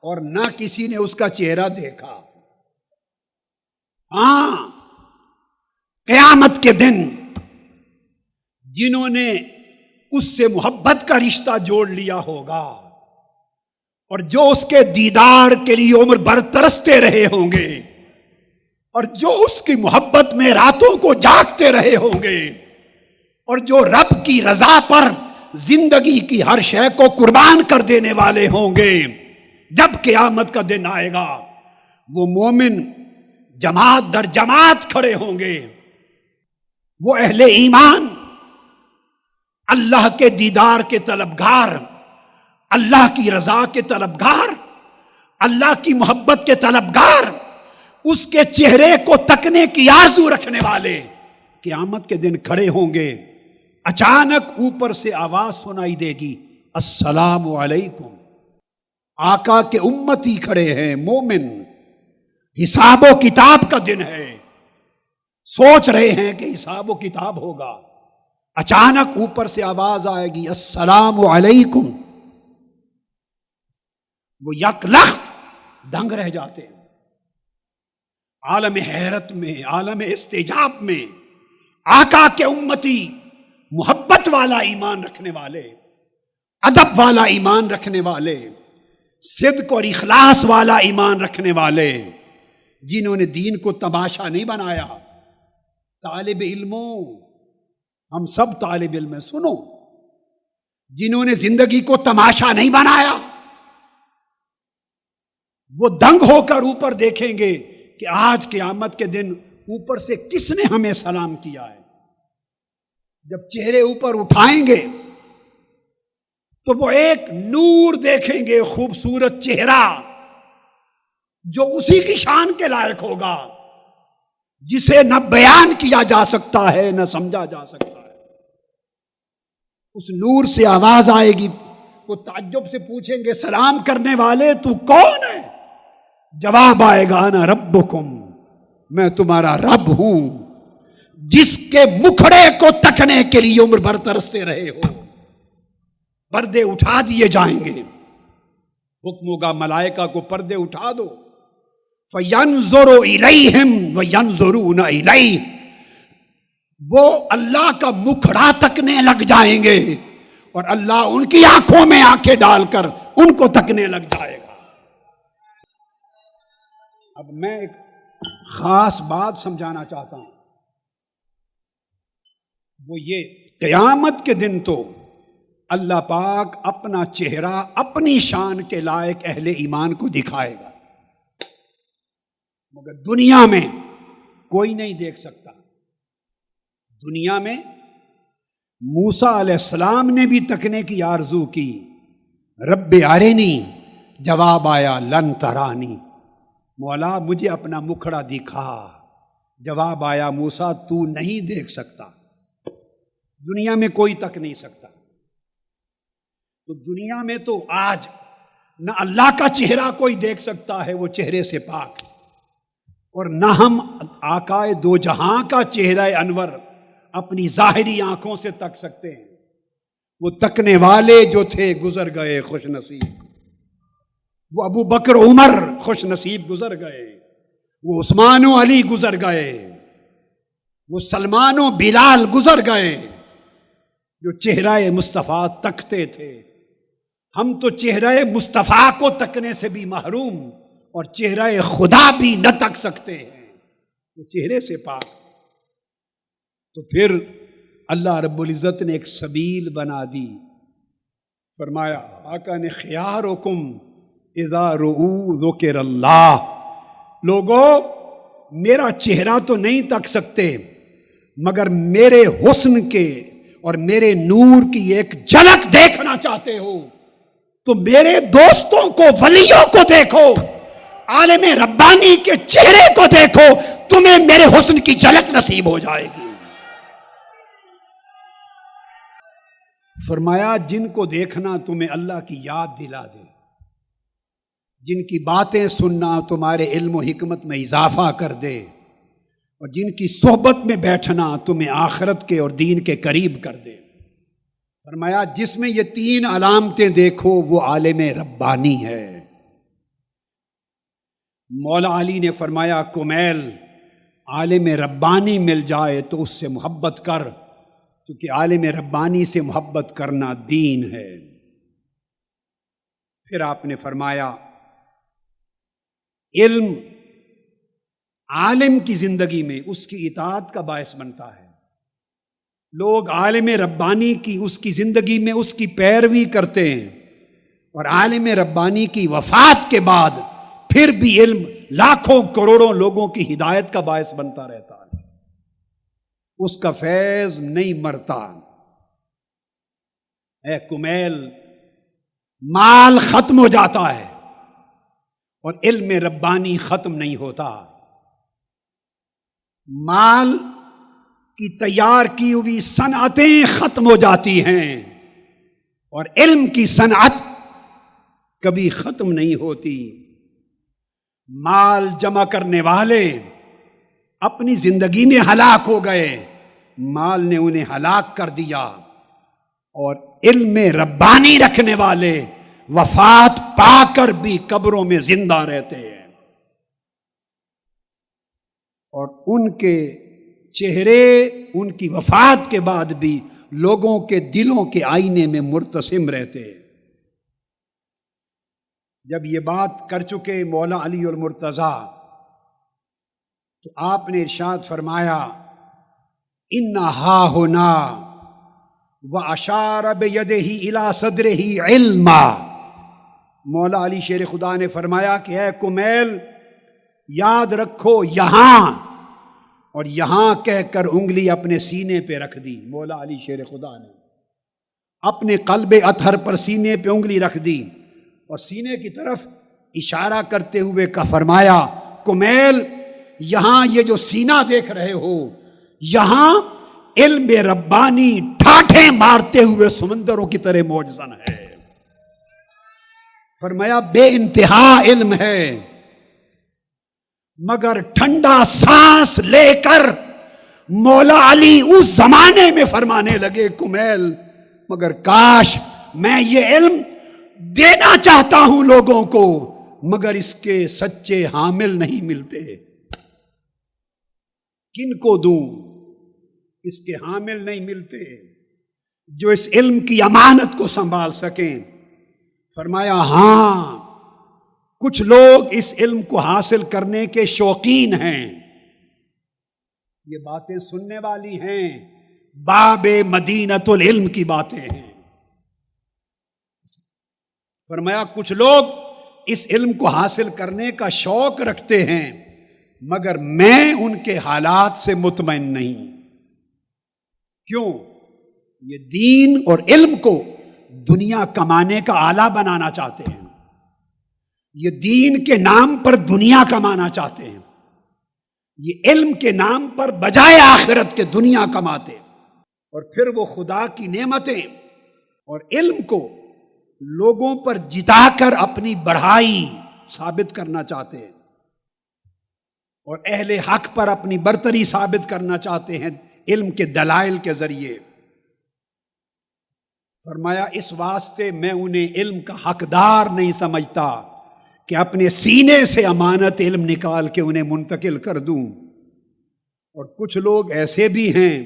اور نہ کسی نے اس کا چہرہ دیکھا. ہاں قیامت کے دن جنہوں نے اس سے محبت کا رشتہ جوڑ لیا ہوگا اور جو اس کے دیدار کے لیے عمر بھر ترستے رہے ہوں گے اور جو اس کی محبت میں راتوں کو جاگتے رہے ہوں گے اور جو رب کی رضا پر زندگی کی ہر شے کو قربان کر دینے والے ہوں گے، جب قیامت کا دن آئے گا وہ مومن جماعت در جماعت کھڑے ہوں گے. وہ اہل ایمان اللہ کے دیدار کے طلبگار، اللہ کی رضا کے طلبگار، اللہ کی محبت کے طلبگار، اس کے چہرے کو تکنے کی آرزو رکھنے والے قیامت کے دن کھڑے ہوں گے. اچانک اوپر سے آواز سنائی دے گی السلام علیکم. آقا کے امتی کھڑے ہیں مومن، حساب و کتاب کا دن ہے، سوچ رہے ہیں کہ حساب و کتاب ہوگا. اچانک اوپر سے آواز آئے گی السلام علیکم. وہ یک لخت دنگ رہ جاتے ہیں. عالم حیرت میں، عالم استجاب میں آقا کے امتی، محبت والا ایمان رکھنے والے، ادب والا ایمان رکھنے والے، صدق اور اخلاص والا ایمان رکھنے والے، جنہوں نے دین کو تماشا نہیں بنایا. طالب علموں، ہم سب طالب علم ہیں، سنو، جنہوں نے زندگی کو تماشا نہیں بنایا وہ دنگ ہو کر اوپر دیکھیں گے کہ آج قیامت کے دن اوپر سے کس نے ہمیں سلام کیا ہے. جب چہرے اوپر اٹھائیں گے تو وہ ایک نور دیکھیں گے، خوبصورت چہرہ جو اسی کی شان کے لائق ہوگا، جسے نہ بیان کیا جا سکتا ہے نہ سمجھا جا سکتا ہے. اس نور سے آواز آئے گی، وہ تعجب سے پوچھیں گے سلام کرنے والے تو کون ہے؟ جواب آئے گا انا ربکم، میں تمہارا رب ہوں جس کے مکھڑے کو تکنے کے لیے عمر بھر ترستے رہے ہو. پردے اٹھا دیے جائیں گے، حکم ہوگا ملائکہ کو پردے اٹھا دو. فَيَنْظُرُ إِلَيْهِمْ وَيَنْظُرُونَ إِلَيْهِ، وہ اللہ کا مکھڑا تکنے لگ جائیں گے اور اللہ ان کی آنکھوں میں آنکھیں ڈال کر ان کو تکنے لگ جائے گا. اب میں ایک خاص بات سمجھانا چاہتا ہوں، وہ یہ قیامت کے دن تو اللہ پاک اپنا چہرہ اپنی شان کے لائق اہل ایمان کو دکھائے گا، مگر دنیا میں کوئی نہیں دیکھ سکتا. دنیا میں موسیٰ علیہ السلام نے بھی تکنے کی آرزو کی، رب ارنی، جواب آیا لن ترانی، مولا مجھے اپنا مکھڑا دکھا. جواب آیا موسیٰ تو نہیں دیکھ سکتا. دنیا میں کوئی تک نہیں سکتا. تو دنیا میں تو آج نہ اللہ کا چہرہ کوئی دیکھ سکتا ہے، وہ چہرے سے پاک، اور نہ ہم آقائے دو جہاں کا چہرہ انور اپنی ظاہری آنکھوں سے تک سکتے ہیں۔ وہ تکنے والے جو تھے گزر گئے خوش نصیب، وہ ابو بکر عمر خوش نصیب گزر گئے، وہ عثمان و علی گزر گئے، وہ سلمان و بلال گزر گئے جو چہرہ مصطفیٰ تکتے تھے۔ ہم تو چہرہ مصطفیٰ کو تکنے سے بھی محروم اور چہرہ خدا بھی نہ تک سکتے ہیں، وہ چہرے سے پاک۔ تو پھر اللہ رب العزت نے ایک سبیل بنا دی، فرمایا آقا نے خیارکم اذا رؤوا ذکر اللہ، لوگو میرا چہرہ تو نہیں تک سکتے مگر میرے حسن کے اور میرے نور کی ایک جھلک دیکھنا چاہتے ہو تو میرے دوستوں کو، ولیوں کو دیکھو، عالم ربانی کے چہرے کو دیکھو، تمہیں میرے حسن کی جھلک نصیب ہو جائے گی۔ فرمایا جن کو دیکھنا تمہیں اللہ کی یاد دلا دے، جن کی باتیں سننا تمہارے علم و حکمت میں اضافہ کر دے، اور جن کی صحبت میں بیٹھنا تمہیں آخرت کے اور دین کے قریب کر دے۔ فرمایا جس میں یہ تین علامتیں دیکھو وہ عالم ربانی ہے۔ مولا علی نے فرمایا کمیل عالم ربانی مل جائے تو اس سے محبت کر، کیونکہ عالم ربانی سے محبت کرنا دین ہے۔ پھر آپ نے فرمایا علم عالم کی زندگی میں اس کی اطاعت کا باعث بنتا ہے، لوگ عالم ربانی کی اس کی زندگی میں اس کی پیروی کرتے ہیں، اور عالم ربانی کی وفات کے بعد پھر بھی علم لاکھوں کروڑوں لوگوں کی ہدایت کا باعث بنتا رہتا ہے، اس کا فیض نہیں مرتا۔ اے کمیل مال ختم ہو جاتا ہے اور علم ربانی ختم نہیں ہوتا، مال کی تیار کی ہوئی صنعتیں ختم ہو جاتی ہیں اور علم کی صنعت کبھی ختم نہیں ہوتی۔ مال جمع کرنے والے اپنی زندگی میں ہلاک ہو گئے، مال نے انہیں ہلاک کر دیا، اور علم ربانی رکھنے والے وفات پا کر بھی قبروں میں زندہ رہتے ہیں، اور ان کے چہرے ان کی وفات کے بعد بھی لوگوں کے دلوں کے آئینے میں مرتسم رہتے ہیں۔ جب یہ بات کر چکے مولا علی المرتضیٰ تو آپ نے ارشاد فرمایا انہا ہونا واشار بیدہ الی صدرہ علما۔ مولا علی شیر خدا نے فرمایا کہ اے کمیل یاد رکھو یہاں، اور یہاں کہہ کر انگلی اپنے سینے پہ رکھ دی۔ مولا علی شیر خدا نے اپنے قلب اطہر پر سینے پہ انگلی رکھ دی اور سینے کی طرف اشارہ کرتے ہوئے کا فرمایا کمیل یہاں یہ جو سینہ دیکھ رہے ہو، یہاں علم ربانی ٹھاٹھیں مارتے ہوئے سمندروں کی طرح موجزن ہے۔ فرمایا بے انتہا علم ہے، مگر ٹھنڈا سانس لے کر مولا علی اس زمانے میں فرمانے لگے کمیل مگر کاش میں یہ علم دینا چاہتا ہوں لوگوں کو، مگر اس کے سچے حامل نہیں ملتے، کن کو دوں؟ اس کے حامل نہیں ملتے جو اس علم کی امانت کو سنبھال سکیں۔ فرمایا ہاں کچھ لوگ اس علم کو حاصل کرنے کے شوقین ہیں، یہ باتیں سننے والی ہیں، باب مدینۃ العلم کی باتیں ہیں۔ فرمایا کچھ لوگ اس علم کو حاصل کرنے کا شوق رکھتے ہیں، مگر میں ان کے حالات سے مطمئن نہیں۔ کیوں؟ یہ دین اور علم کو دنیا کمانے کا آلہ بنانا چاہتے ہیں، یہ دین کے نام پر دنیا کمانا چاہتے ہیں، یہ علم کے نام پر بجائے آخرت کے دنیا کماتے، اور پھر وہ خدا کی نعمتیں اور علم کو لوگوں پر جتا کر اپنی بڑائی ثابت کرنا چاہتے ہیں اور اہل حق پر اپنی برتری ثابت کرنا چاہتے ہیں علم کے دلائل کے ذریعے۔ فرمایا اس واسطے میں انہیں علم کا حقدار نہیں سمجھتا کہ اپنے سینے سے امانت علم نکال کے انہیں منتقل کر دوں۔ اور کچھ لوگ ایسے بھی ہیں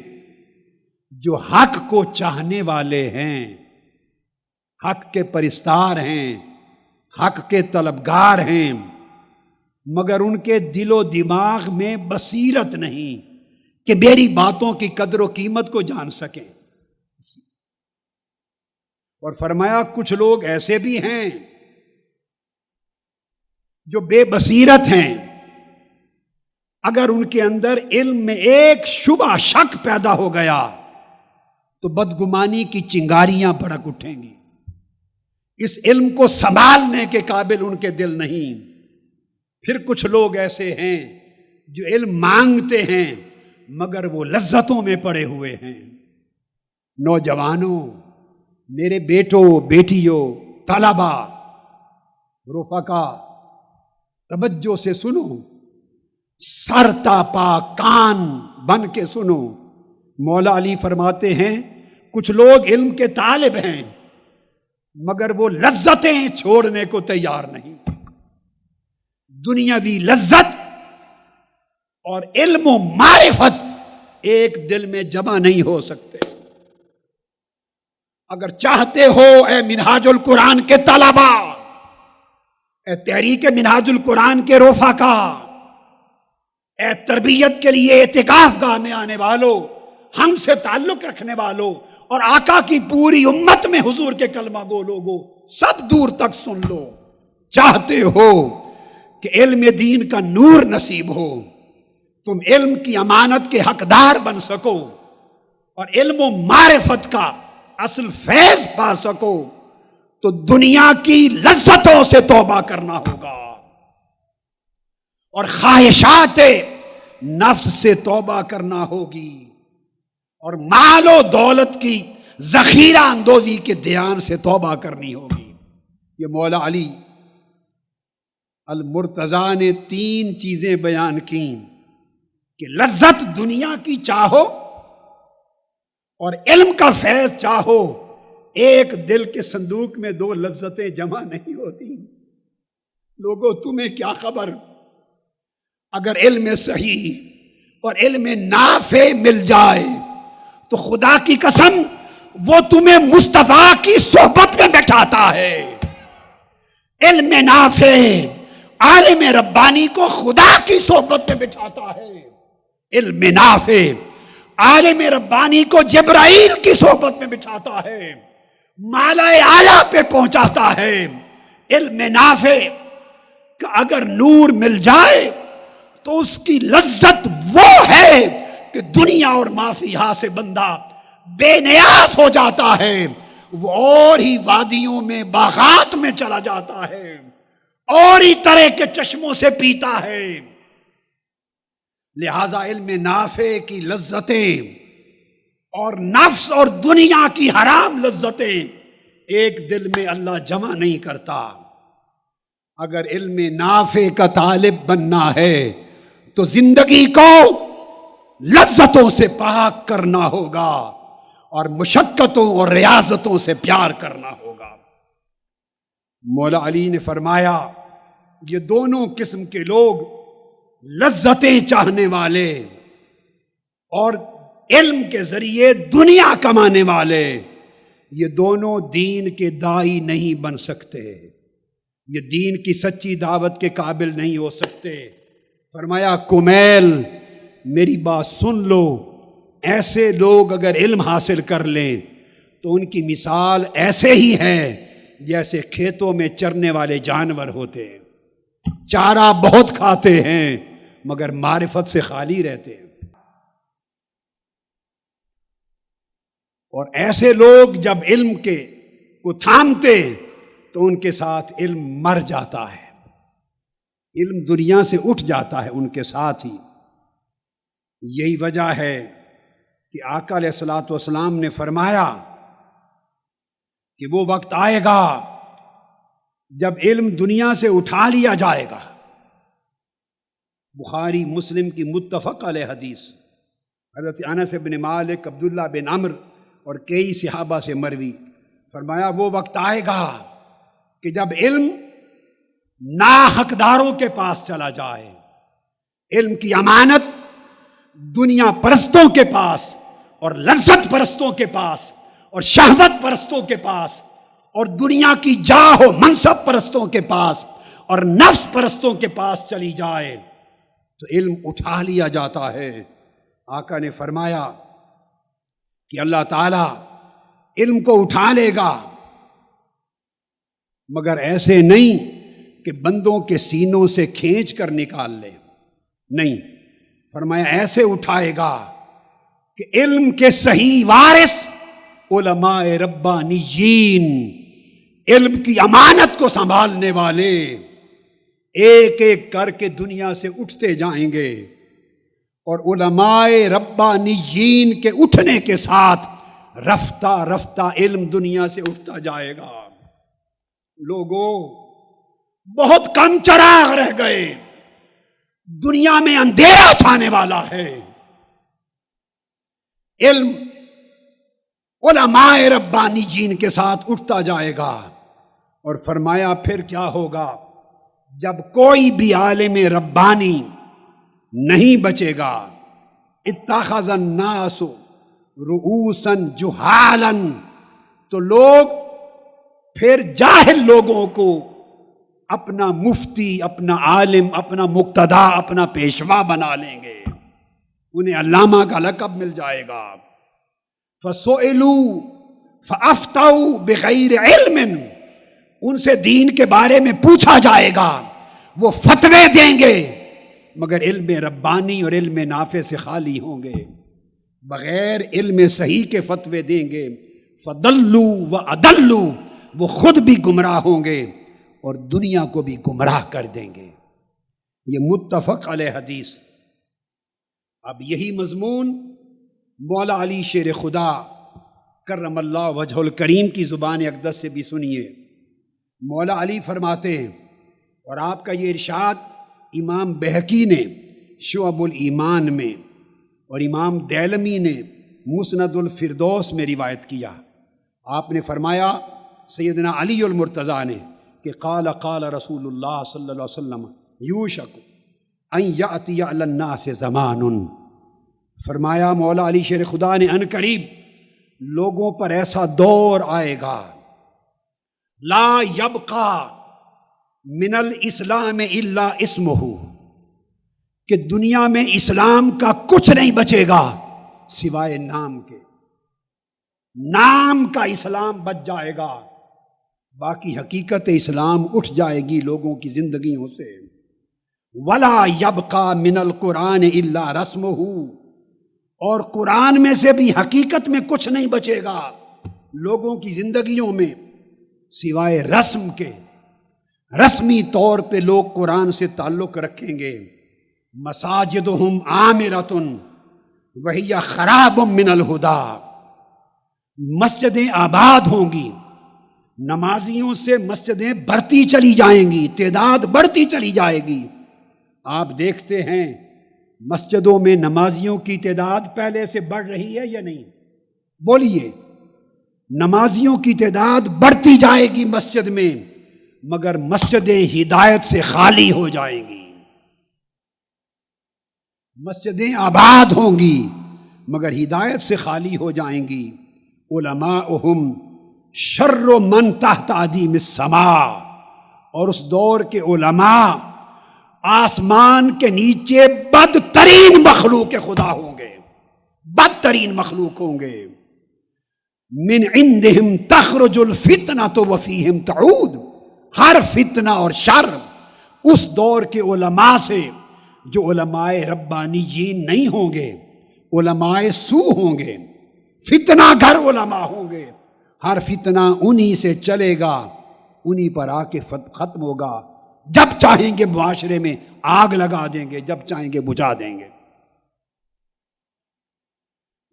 جو حق کو چاہنے والے ہیں، حق کے پرستار ہیں، حق کے طلبگار ہیں، مگر ان کے دل و دماغ میں بصیرت نہیں کہ میری باتوں کی قدر و قیمت کو جان سکیں۔ اور فرمایا کچھ لوگ ایسے بھی ہیں جو بے بصیرت ہیں، اگر ان کے اندر علم میں ایک شبہ شک پیدا ہو گیا تو بدگمانی کی چنگاریاں بھڑک اٹھیں گی۔ اس علم کو سنبھالنے کے قابل ان کے دل نہیں۔ پھر کچھ لوگ ایسے ہیں جو علم مانگتے ہیں مگر وہ لذتوں میں پڑے ہوئے ہیں۔ نوجوانوں، میرے بیٹوں بیٹیوں، طلبا، رفقا، توجہ سے سنو، سر تا پا کان بن کے سنو۔ مولا علی فرماتے ہیں کچھ لوگ علم کے طالب ہیں مگر وہ لذتیں چھوڑنے کو تیار نہیں۔ دنیاوی لذت اور علم و معرفت ایک دل میں جمع نہیں ہو سکتے۔ اگر چاہتے ہو اے منہاج القرآن کے طلبا، اے تحریک منہاج القرآن کے رفقا، اے تربیت کے لیے اعتکاف گاہ میں آنے والوں، ہم سے تعلق رکھنے والوں اور آقا کی پوری امت میں حضور کے کلمہ گو لوگوں، سب دور تک سن لو۔ چاہتے ہو کہ علم دین کا نور نصیب ہو، تم علم کی امانت کے حقدار بن سکو اور علم و معرفت کا اصل فیض پا سکو، تو دنیا کی لذتوں سے توبہ کرنا ہوگا اور خواہشات نفس سے توبہ کرنا ہوگی اور مال و دولت کی ذخیرہ اندوزی کے دھیان سے توبہ کرنی ہوگی۔ یہ مولا علی المرتضیٰ نے 3 چیزیں بیان کی کہ لذت دنیا کی چاہو اور علم کا فیض چاہو، ایک دل کے صندوق میں 2 لذتیں جمع نہیں ہوتی۔ لوگوں تمہیں کیا خبر، اگر علم صحیح اور علم نافع مل جائے تو خدا کی قسم وہ تمہیں مصطفیٰ کی صحبت میں بٹھاتا ہے۔ علم نافع عالم ربانی کو خدا کی صحبت میں بٹھاتا ہے، علم نافع عالم ربانی کو جبرائیل کی صحبت میں بٹھاتا ہے، مالا اعلیٰ پہ پہنچاتا ہے۔ علم نافع کہ اگر نور مل جائے تو اس کی لذت وہ ہے کہ دنیا اور ما فیہا سے بندہ بے نیاز ہو جاتا ہے، وہ اور ہی وادیوں میں باغات میں چلا جاتا ہے، اور ہی طرح کے چشموں سے پیتا ہے۔ لہذا علم نافع کی لذتیں اور نفس اور دنیا کی حرام لذتیں ایک دل میں اللہ جمع نہیں کرتا۔ اگر علم نافع کا طالب بننا ہے تو زندگی کو لذتوں سے پاک کرنا ہوگا اور مشقتوں اور ریاضتوں سے پیار کرنا ہوگا۔ مولا علی نے فرمایا یہ دونوں قسم کے لوگ، لذتیں چاہنے والے اور علم کے ذریعے دنیا کمانے والے، یہ دونوں دین کے داعی نہیں بن سکتے، یہ دین کی سچی دعوت کے قابل نہیں ہو سکتے۔ فرمایا کمیل میری بات سن لو، ایسے لوگ اگر علم حاصل کر لیں تو ان کی مثال ایسے ہی ہے جیسے کھیتوں میں چرنے والے جانور ہوتے ہیں، چارہ بہت کھاتے ہیں مگر معرفت سے خالی رہتے ہیں۔ اور ایسے لوگ جب علم کے کو تھامتے تو ان کے ساتھ علم مر جاتا ہے، علم دنیا سے اٹھ جاتا ہے ان کے ساتھ ہی۔ یہی وجہ ہے کہ آقا علیہ الصلوۃ والسلام نے فرمایا کہ وہ وقت آئے گا جب علم دنیا سے اٹھا لیا جائے گا۔ بخاری مسلم کی متفق علیہ حدیث، حضرت انس بن مالک، عبداللہ بن عمر اور کئی صحابہ سے مروی، فرمایا وہ وقت آئے گا کہ جب علم ناحقداروں کے پاس چلا جائے، علم کی امانت دنیا پرستوں کے پاس اور لذت پرستوں کے پاس اور شہوت پرستوں کے پاس اور دنیا کی جاہ و منصب پرستوں کے پاس اور نفس پرستوں کے پاس چلی جائے تو علم اٹھا لیا جاتا ہے۔ آقا نے فرمایا کہ اللہ تعالیٰ علم کو اٹھا لے گا، مگر ایسے نہیں کہ بندوں کے سینوں سے کھینچ کر نکال لے، نہیں، فرمایا ایسے اٹھائے گا کہ علم کے صحیح وارث علماء ربانیین، علم کی امانت کو سنبھالنے والے ایک ایک کر کے دنیا سے اٹھتے جائیں گے، اور علماء ربانیین کے اٹھنے کے ساتھ رفتہ رفتہ علم دنیا سے اٹھتا جائے گا۔ لوگوں، بہت کم چراغ رہ گئے، دنیا میں اندھیرا چھانے والا ہے۔ علم علماء ربانیین کے ساتھ اٹھتا جائے گا، اور فرمایا پھر کیا ہوگا؟ جب کوئی بھی عالم ربانی نہیں بچے گا، اتخذ الناس رؤوسا جہالا، تو لوگ پھر جاہل لوگوں کو اپنا مفتی، اپنا عالم، اپنا مقتدا، اپنا پیشوا بنا لیں گے، انہیں علامہ کا لقب مل جائے گا۔ فَسُئِلُوا فَأَفْتَوْا بِغَيْرِ عِلْمٍ، ان سے دین کے بارے میں پوچھا جائے گا، وہ فتوے دیں گے مگر علم ربانی اور علم نافع سے خالی ہوں گے، بغیر علم صحیح کے فتوے دیں گے۔ فَضَلُّوا وَأَضَلُّوا، وہ خود بھی گمراہ ہوں گے اور دنیا کو بھی گمراہ کر دیں گے۔ یہ متفق علیہ حدیث۔ اب یہی مضمون مولا علی شیر خدا کرم اللہ وجہ الکریم کی زبان اقدس سے بھی سنیے۔ مولا علی فرماتے ہیں، اور آپ کا یہ ارشاد امام بہقی نے شعب الایمان میں اور امام دیلمی نے مسند الفردوس میں روایت کیا، آپ نے فرمایا سیدنا علی المرتضیٰ نے کہ قال رسول اللہ صلی اللہ علیہ وسلم یوشک ان یأتی علی الناس زمان، فرمایا مولا علی شیر خدا نے ان قریب لوگوں پر ایسا دور آئے گا، لا یبقا من الاسلام الا اسمہ، کہ دنیا میں اسلام کا کچھ نہیں بچے گا سوائے نام کے، نام کا اسلام بچ جائے گا، باقی حقیقت اسلام اٹھ جائے گی لوگوں کی زندگیوں سے۔ ولا یبقا من القرآن الا رسمہ، اور قرآن میں سے بھی حقیقت میں کچھ نہیں بچے گا لوگوں کی زندگیوں میں سوائے رسم کے۔ رسمی طور پہ لوگ قرآن سے تعلق رکھیں گے۔ مساجدہم عامرۃ وہی خراب من الہدی، مسجدیں آباد ہوں گی، نمازیوں سے مسجدیں بڑھتی چلی جائیں گی، تعداد بڑھتی چلی جائے گی۔ آپ دیکھتے ہیں مسجدوں میں نمازیوں کی تعداد پہلے سے بڑھ رہی ہے یا نہیں؟ بولیے، نمازیوں کی تعداد بڑھتی جائے گی مسجد میں، مگر مسجدیں ہدایت سے خالی ہو جائیں گی۔ مسجدیں آباد ہوں گی مگر ہدایت سے خالی ہو جائیں گی۔ علماؤہم شر من تحت عدیم السماء، اور اس دور کے علماء آسمان کے نیچے بدترین مخلوق خدا ہوں گے، بدترین مخلوق ہوں گے۔ من عندہم تخرج الفتنۃ وفیہم تعود، ہر فتنہ اور شر اس دور کے علماء سے، جو علماء ربانیین نہیں ہوں گے، علماء سو ہوں گے، فتنہ گھر علماء ہوں گے، ہر فتنہ انہی سے چلے گا، انہی پر آ کے ختم ہوگا، جب چاہیں گے معاشرے میں آگ لگا دیں گے، جب چاہیں گے بجھا دیں گے۔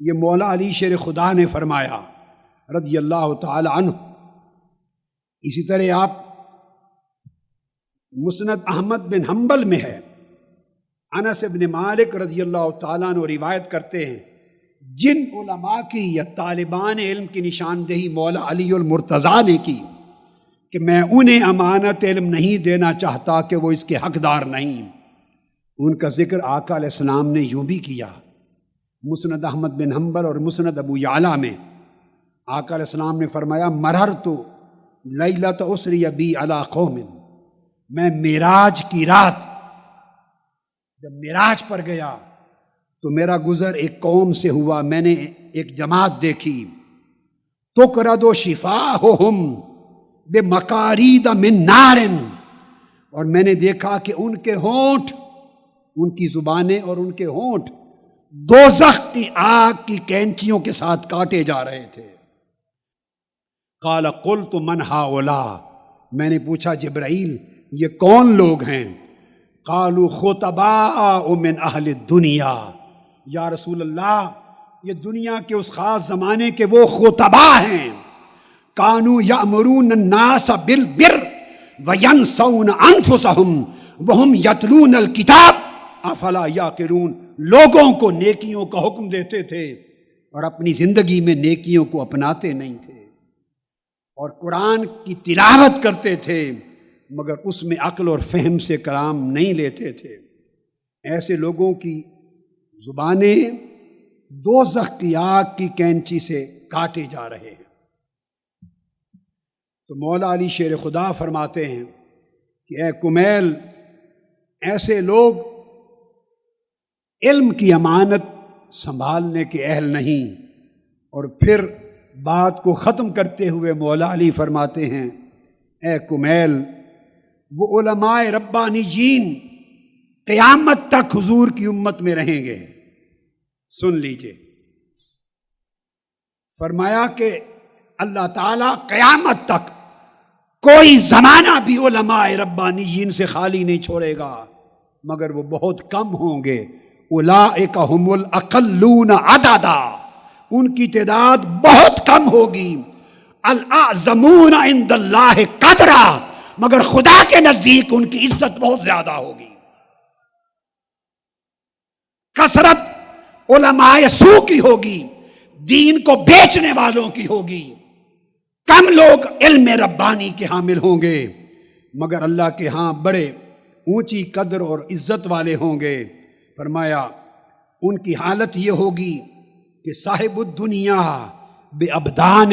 یہ مولا علی شیر خدا نے فرمایا رضی اللہ تعالی عنہ اسی طرح آپ مسند احمد بن حنبل میں ہے، انس بن مالک رضی اللہ تعالیٰ عنہ روایت کرتے ہیں، جن علماء کی یا طالبان علم کی نشاندہی مولا علی المرتضیٰ نے کی کہ میں انہیں امانت علم نہیں دینا چاہتا کہ وہ اس کے حقدار نہیں، ان کا ذکر آقا علیہ السلام نے یوں بھی کیا۔ مسند احمد بن حنبل اور مسند ابو یعلا میں آقا علیہ السلام نے فرمایا، مررت لیلۃ اسری بی علی قوم، میں معراج کی رات جب معراج پر گیا تو میرا گزر ایک قوم سے ہوا، میں نے ایک جماعت دیکھی، تقرض شفاہہم بمقارید من نار، اور میں نے دیکھا کہ ان کے ہونٹ، ان کی زبانیں اور ان کے ہونٹ دوزخ کی آگ کی کینچیوں کے ساتھ کاٹے جا رہے تھے۔ قال قلت من ہؤلاء، میں نے پوچھا جبرائیل یہ کون لوگ ہیں؟ قالوا خطباء من اہل الدنیا، یا رسول اللہ یہ دنیا کے اس خاص زمانے کے وہ خطباء ہیں، کانوا یأمرون الناس بالبر وینسون انفسہم وہم یتلون الکتاب افلا یعقلون، لوگوں کو نیکیوں کا حکم دیتے تھے اور اپنی زندگی میں نیکیوں کو اپناتے نہیں تھے، اور قرآن کی تلاوت کرتے تھے مگر اس میں عقل اور فہم سے کلام نہیں لیتے تھے۔ ایسے لوگوں کی زبانیں دوزخ کی آگ کی کینچی سے کاٹے جا رہے ہیں۔ تو مولا علی شیر خدا فرماتے ہیں کہ اے کمیل، ایسے لوگ علم کی امانت سنبھالنے کے اہل نہیں۔ اور پھر بات کو ختم کرتے ہوئے مولا علی فرماتے ہیں، اے کمیل، وہ علماء ربانیین قیامت تک حضور کی امت میں رہیں گے۔ سن لیجئے، فرمایا کہ اللہ تعالیٰ قیامت تک کوئی زمانہ بھی علماء ربانیین سے خالی نہیں چھوڑے گا، مگر وہ بہت کم ہوں گے۔ اولئک ھم الاقلون عددا، ان کی تعداد بہت کم ہوگی۔ الاعظمون عند اللہ قدرا، مگر خدا کے نزدیک ان کی عزت بہت زیادہ ہوگی۔ کثرت علماء سو کی ہوگی، دین کو بیچنے والوں کی ہوگی، کم لوگ علم ربانی کے حامل ہوں گے، مگر اللہ کے ہاں بڑے اونچی قدر اور عزت والے ہوں گے۔ فرمایا ان کی حالت یہ ہوگی کہ صاحب الدنیا بے ابدان،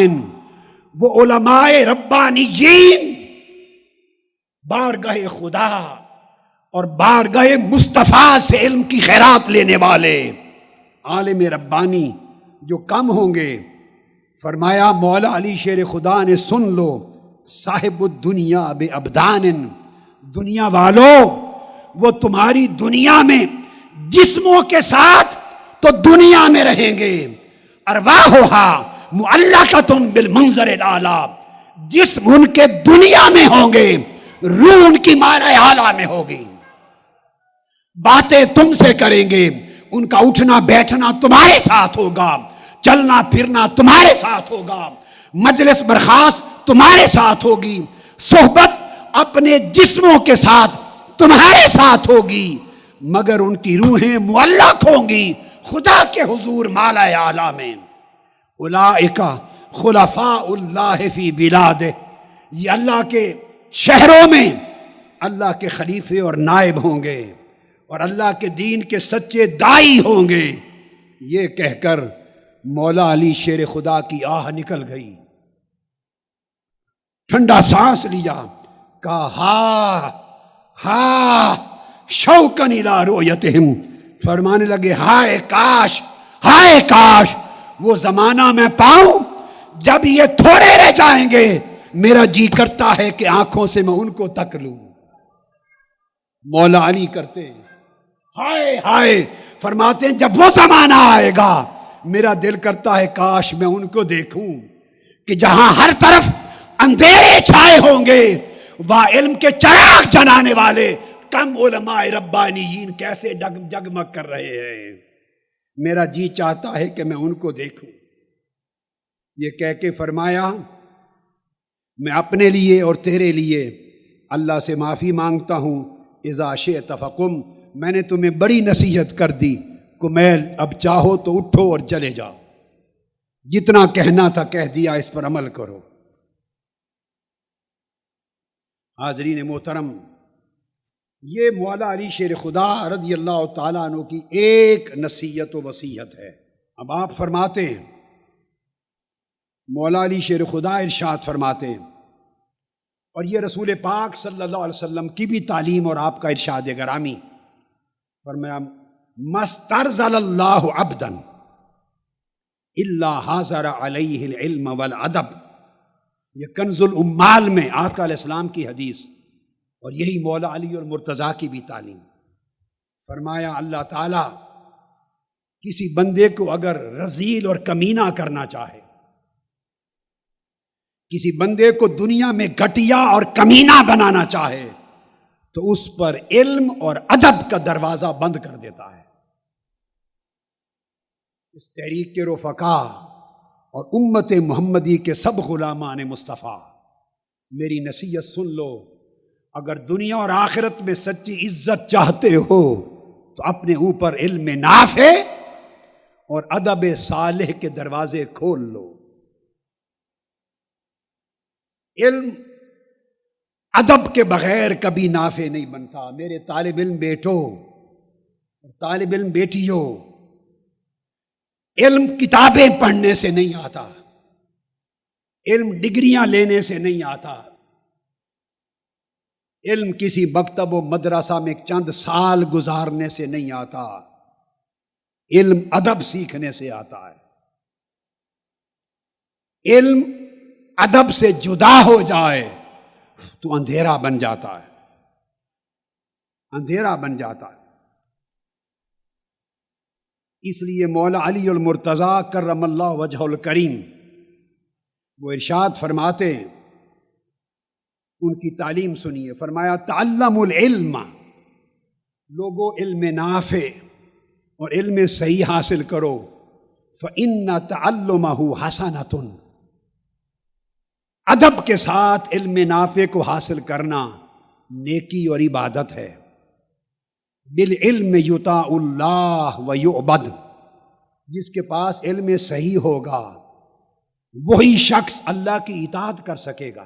وہ علماء ربانیین بارگاہ خدا اور بارگاہ مصطفیٰ سے علم کی خیرات لینے والے عالم ربانی جو کم ہوں گے۔ فرمایا مولا علی شیر خدا نے سن لو، صاحب الدنیا بے ابدان، دنیا والوں وہ تمہاری دنیا میں جسموں کے ساتھ تو دنیا میں رہیں گے، ارواحھا معلقۃ بالمنظر الاعلیٰ، جسم ان کے دنیا میں ہوں گے، روح ان کی معنی اعلیٰ میں ہوگی۔ باتیں تم سے کریں گے، ان کا اٹھنا بیٹھنا تمہارے ساتھ ہوگا، چلنا پھرنا تمہارے ساتھ ہوگا، مجلس برخاست تمہارے ساتھ ہوگی، صحبت اپنے جسموں کے ساتھ تمہارے ساتھ ہوگی، مگر ان کی روحیں معلق ہوں گی خدا کے حضور مالا اعلیٰ میں۔ اولئک خلفاء اللہ فی بلادہ، یہ اللہ کے شہروں میں اللہ کے خلیفے اور نائب ہوں گے اور اللہ کے دین کے سچے دائی ہوں گے۔ یہ کہہ کر مولا علی شیر خدا کی آہ نکل گئی، ٹھنڈا سانس لیا، کہا ہا ہا شوقاً الی رؤیتہم، فرمانے لگے ہائے کاش، ہائے کاش وہ زمانہ میں پاؤں جب یہ تھوڑے رہ جائیں گے، میرا جی کرتا ہے کہ آنکھوں سے میں ان کو تک لوں۔ مولا علی کرتے ہیں ہائے ہائے، فرماتے ہیں جب وہ زمانہ آئے گا میرا دل کرتا ہے کاش میں ان کو دیکھوں کہ جہاں ہر طرف اندھیرے چھائے ہوں گے، وہاں علم کے چراغ جلانے والے کم علماء ربانیین کیسے جگمگ کر رہے ہیں۔ میرا جی چاہتا ہے کہ میں ان کو دیکھوں۔ یہ کہہ کے فرمایا میں اپنے لیے اور تیرے لیے اللہ سے معافی مانگتا ہوں۔ اذا شئت فقم، میں نے تمہیں بڑی نصیحت کر دی، کمیل اب چاہو تو اٹھو اور چلے جاؤ، جتنا کہنا تھا کہہ دیا، اس پر عمل کرو۔ حاضرین محترم، یہ مولا علی شیر خدا رضی اللہ تعالیٰ عنہ کی ایک نصیحت و وصیت ہے۔ اب آپ فرماتے ہیں، مولا علی شیر خدا ارشاد فرماتے ہیں، اور یہ رسول پاک صلی اللہ علیہ وسلم کی بھی تعلیم اور آپ کا ارشاد گرامی، فرمایا مسترزل اللہ عبدا الا حاضر علیہ العلم والادب۔ یہ کنز الامال میں آقا علیہ السلام کی حدیث، اور یہی مولا علی المرتضیٰ کی بھی تعلیم۔ فرمایا اللہ تعالیٰ کسی بندے کو اگر رذیل اور کمینہ کرنا چاہے، کسی بندے کو دنیا میں گھٹیا اور کمینہ بنانا چاہے، تو اس پر علم اور ادب کا دروازہ بند کر دیتا ہے۔ اس تحریک کے رفقا اور امت محمدی کے سب غلامان مصطفیٰ، میری نصیحت سن لو، اگر دنیا اور آخرت میں سچی عزت چاہتے ہو تو اپنے اوپر علم نافع اور ادب صالح کے دروازے کھول لو۔ علم ادب کے بغیر کبھی نافع نہیں بنتا۔ میرے طالب علم بیٹوں اور طالب علم بیٹیوں، علم کتابیں پڑھنے سے نہیں آتا، علم ڈگریاں لینے سے نہیں آتا، علم کسی مکتب و مدرسہ میں چند سال گزارنے سے نہیں آتا، علم ادب سیکھنے سے آتا ہے۔ علم ادب سے جدا ہو جائے تو اندھیرا بن جاتا ہے، اندھیرا بن جاتا ہے۔ اس لیے مولا علی المرتضیٰ کرم اللہ وجہ الکریم وہ ارشاد فرماتے ہیں، ان کی تعلیم سنیے، فرمایا تعلموا العلم، لوگوں علم نافع اور علم صحیح حاصل کرو، فإن تعلمہ حسنۃ، ادب کے ساتھ علم نافع کو حاصل کرنا نیکی اور عبادت ہے۔ بالعلم یطاع اللہ ویعبد، جس کے پاس علم صحیح ہوگا وہی شخص اللہ کی اطاعت کر سکے گا،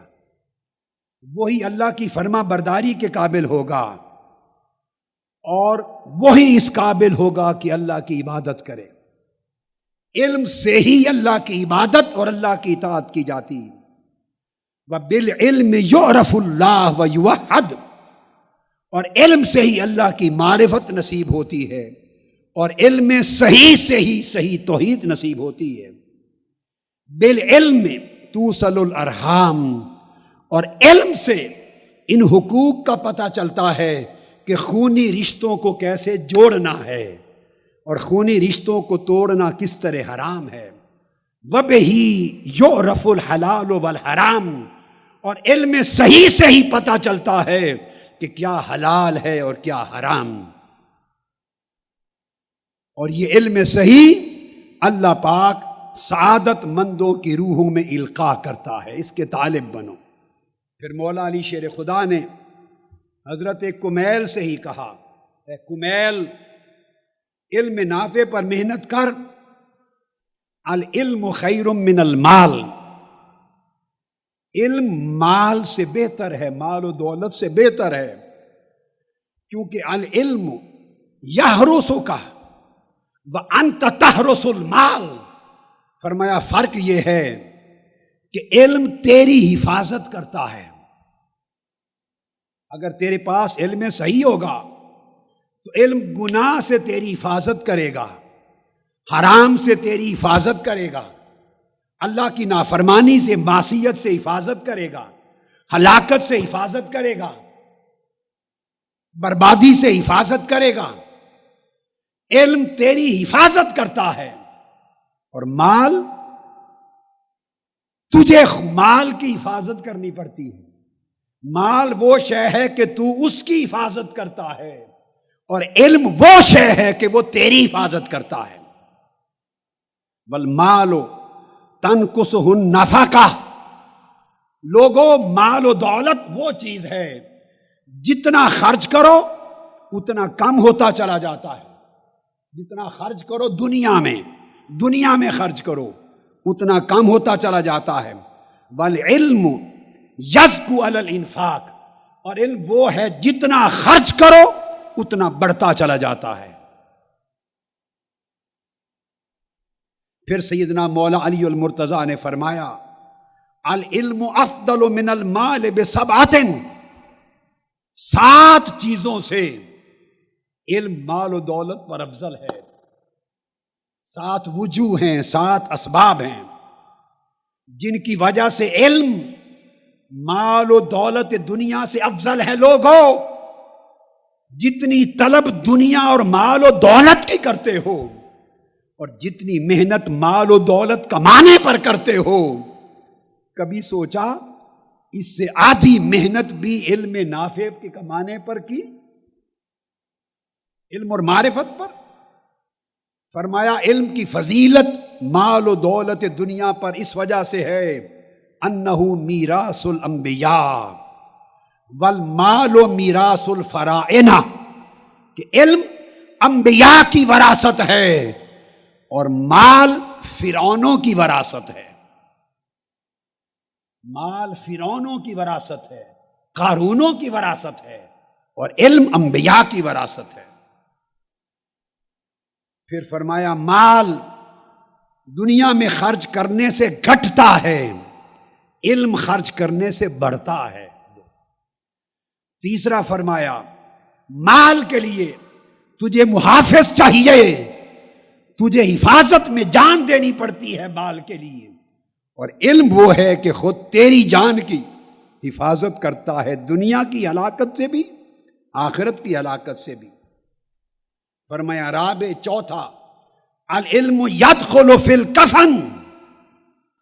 وہی اللہ کی فرما برداری کے قابل ہوگا، اور وہی اس قابل ہوگا کہ اللہ کی عبادت کرے۔ علم سے ہی اللہ کی عبادت اور اللہ کی اطاعت کی جاتی۔ وَبِالْعِلْمِ يُعْرَفُ اللَّهُ وَيُوَحَّدُ، اور علم سے ہی اللہ کی معرفت نصیب ہوتی ہے، اور علم صحیح سے ہی صحیح توحید نصیب ہوتی ہے۔ بالعلم توصل الارحام، اور علم سے ان حقوق کا پتہ چلتا ہے کہ خونی رشتوں کو کیسے جوڑنا ہے اور خونی رشتوں کو توڑنا کس طرح حرام ہے۔ وَبِهِ يُعْرَفُ الْحَلَالُ وَالْحَرَامُ، اور علم صحیح سے ہی پتہ چلتا ہے کہ کیا حلال ہے اور کیا حرام۔ اور یہ علم صحیح اللہ پاک سعادت مندوں کی روحوں میں القاء کرتا ہے، اس کے طالب بنو۔ پھر مولا علی شیر خدا نے حضرت کمیل سے ہی کہا، اے کمیل علم نافع پر محنت کر، العلم خیر من المال، علم مال سے بہتر ہے، مال و دولت سے بہتر ہے، کیونکہ العلم یحرسک وانت تحرس المال۔ فرمایا فرق یہ ہے کہ علم تیری حفاظت کرتا ہے۔ اگر تیرے پاس علم صحیح ہوگا تو علم گناہ سے تیری حفاظت کرے گا، حرام سے تیری حفاظت کرے گا، اللہ کی نافرمانی سے، معصیت سے حفاظت کرے گا، ہلاکت سے حفاظت کرے گا، بربادی سے حفاظت کرے گا۔ علم تیری حفاظت کرتا ہے، اور مال تجھے مال کی حفاظت کرنی پڑتی ہے۔ مال وہ شے ہے کہ تو اس کی حفاظت کرتا ہے، اور علم وہ شے ہے کہ وہ تیری حفاظت کرتا ہے۔ والمال تنقصہ النفقہ، لوگوں، مال و دولت وہ چیز ہے جتنا خرچ کرو اتنا کم ہوتا چلا جاتا ہے. جتنا خرچ کرو دنیا میں خرچ کرو اتنا کم ہوتا چلا جاتا ہے. والعلم یزکو علی الانفاق، اور علم وہ ہے جتنا خرچ کرو اتنا بڑھتا چلا جاتا ہے. پھر سیدنا مولا علی المرتضیٰ نے فرمایا العلم افضل من المال بسبعۃ، 7 چیزوں سے علم مال و دولت پر افضل ہے. 7 وجوہ ہیں، 7 اسباب ہیں جن کی وجہ سے علم مال و دولت دنیا سے افضل ہے. لوگوں، جتنی طلب دنیا اور مال و دولت کی کرتے ہو اور جتنی محنت مال و دولت کمانے پر کرتے ہو، کبھی سوچا اس سے آدھی محنت بھی علم نافع کے کمانے پر کی، علم اور معرفت پر؟ فرمایا علم کی فضیلت مال و دولت دنیا پر اس وجہ سے ہے انہ میراث الانبیاء والمال میراث الفرائض، کہ علم انبیاء کی وراثت ہے اور مال فرعونوں کی وراثت ہے. مال فرعونوں کی وراثت ہے، قارونوں کی وراثت ہے، اور علم انبیاء کی وراثت ہے. پھر فرمایا مال دنیا میں خرچ کرنے سے گھٹتا ہے، علم خرچ کرنے سے بڑھتا ہے. تیسرا فرمایا مال کے لیے تجھے محافظ چاہیے، تجھے حفاظت میں جان دینی پڑتی ہے مال کے لیے، اور علم وہ ہے کہ خود تیری جان کی حفاظت کرتا ہے، دنیا کی ہلاکت سے بھی آخرت کی ہلاکت سے بھی. فرمایا رابع چوتھا العلم یدخل فی الکفن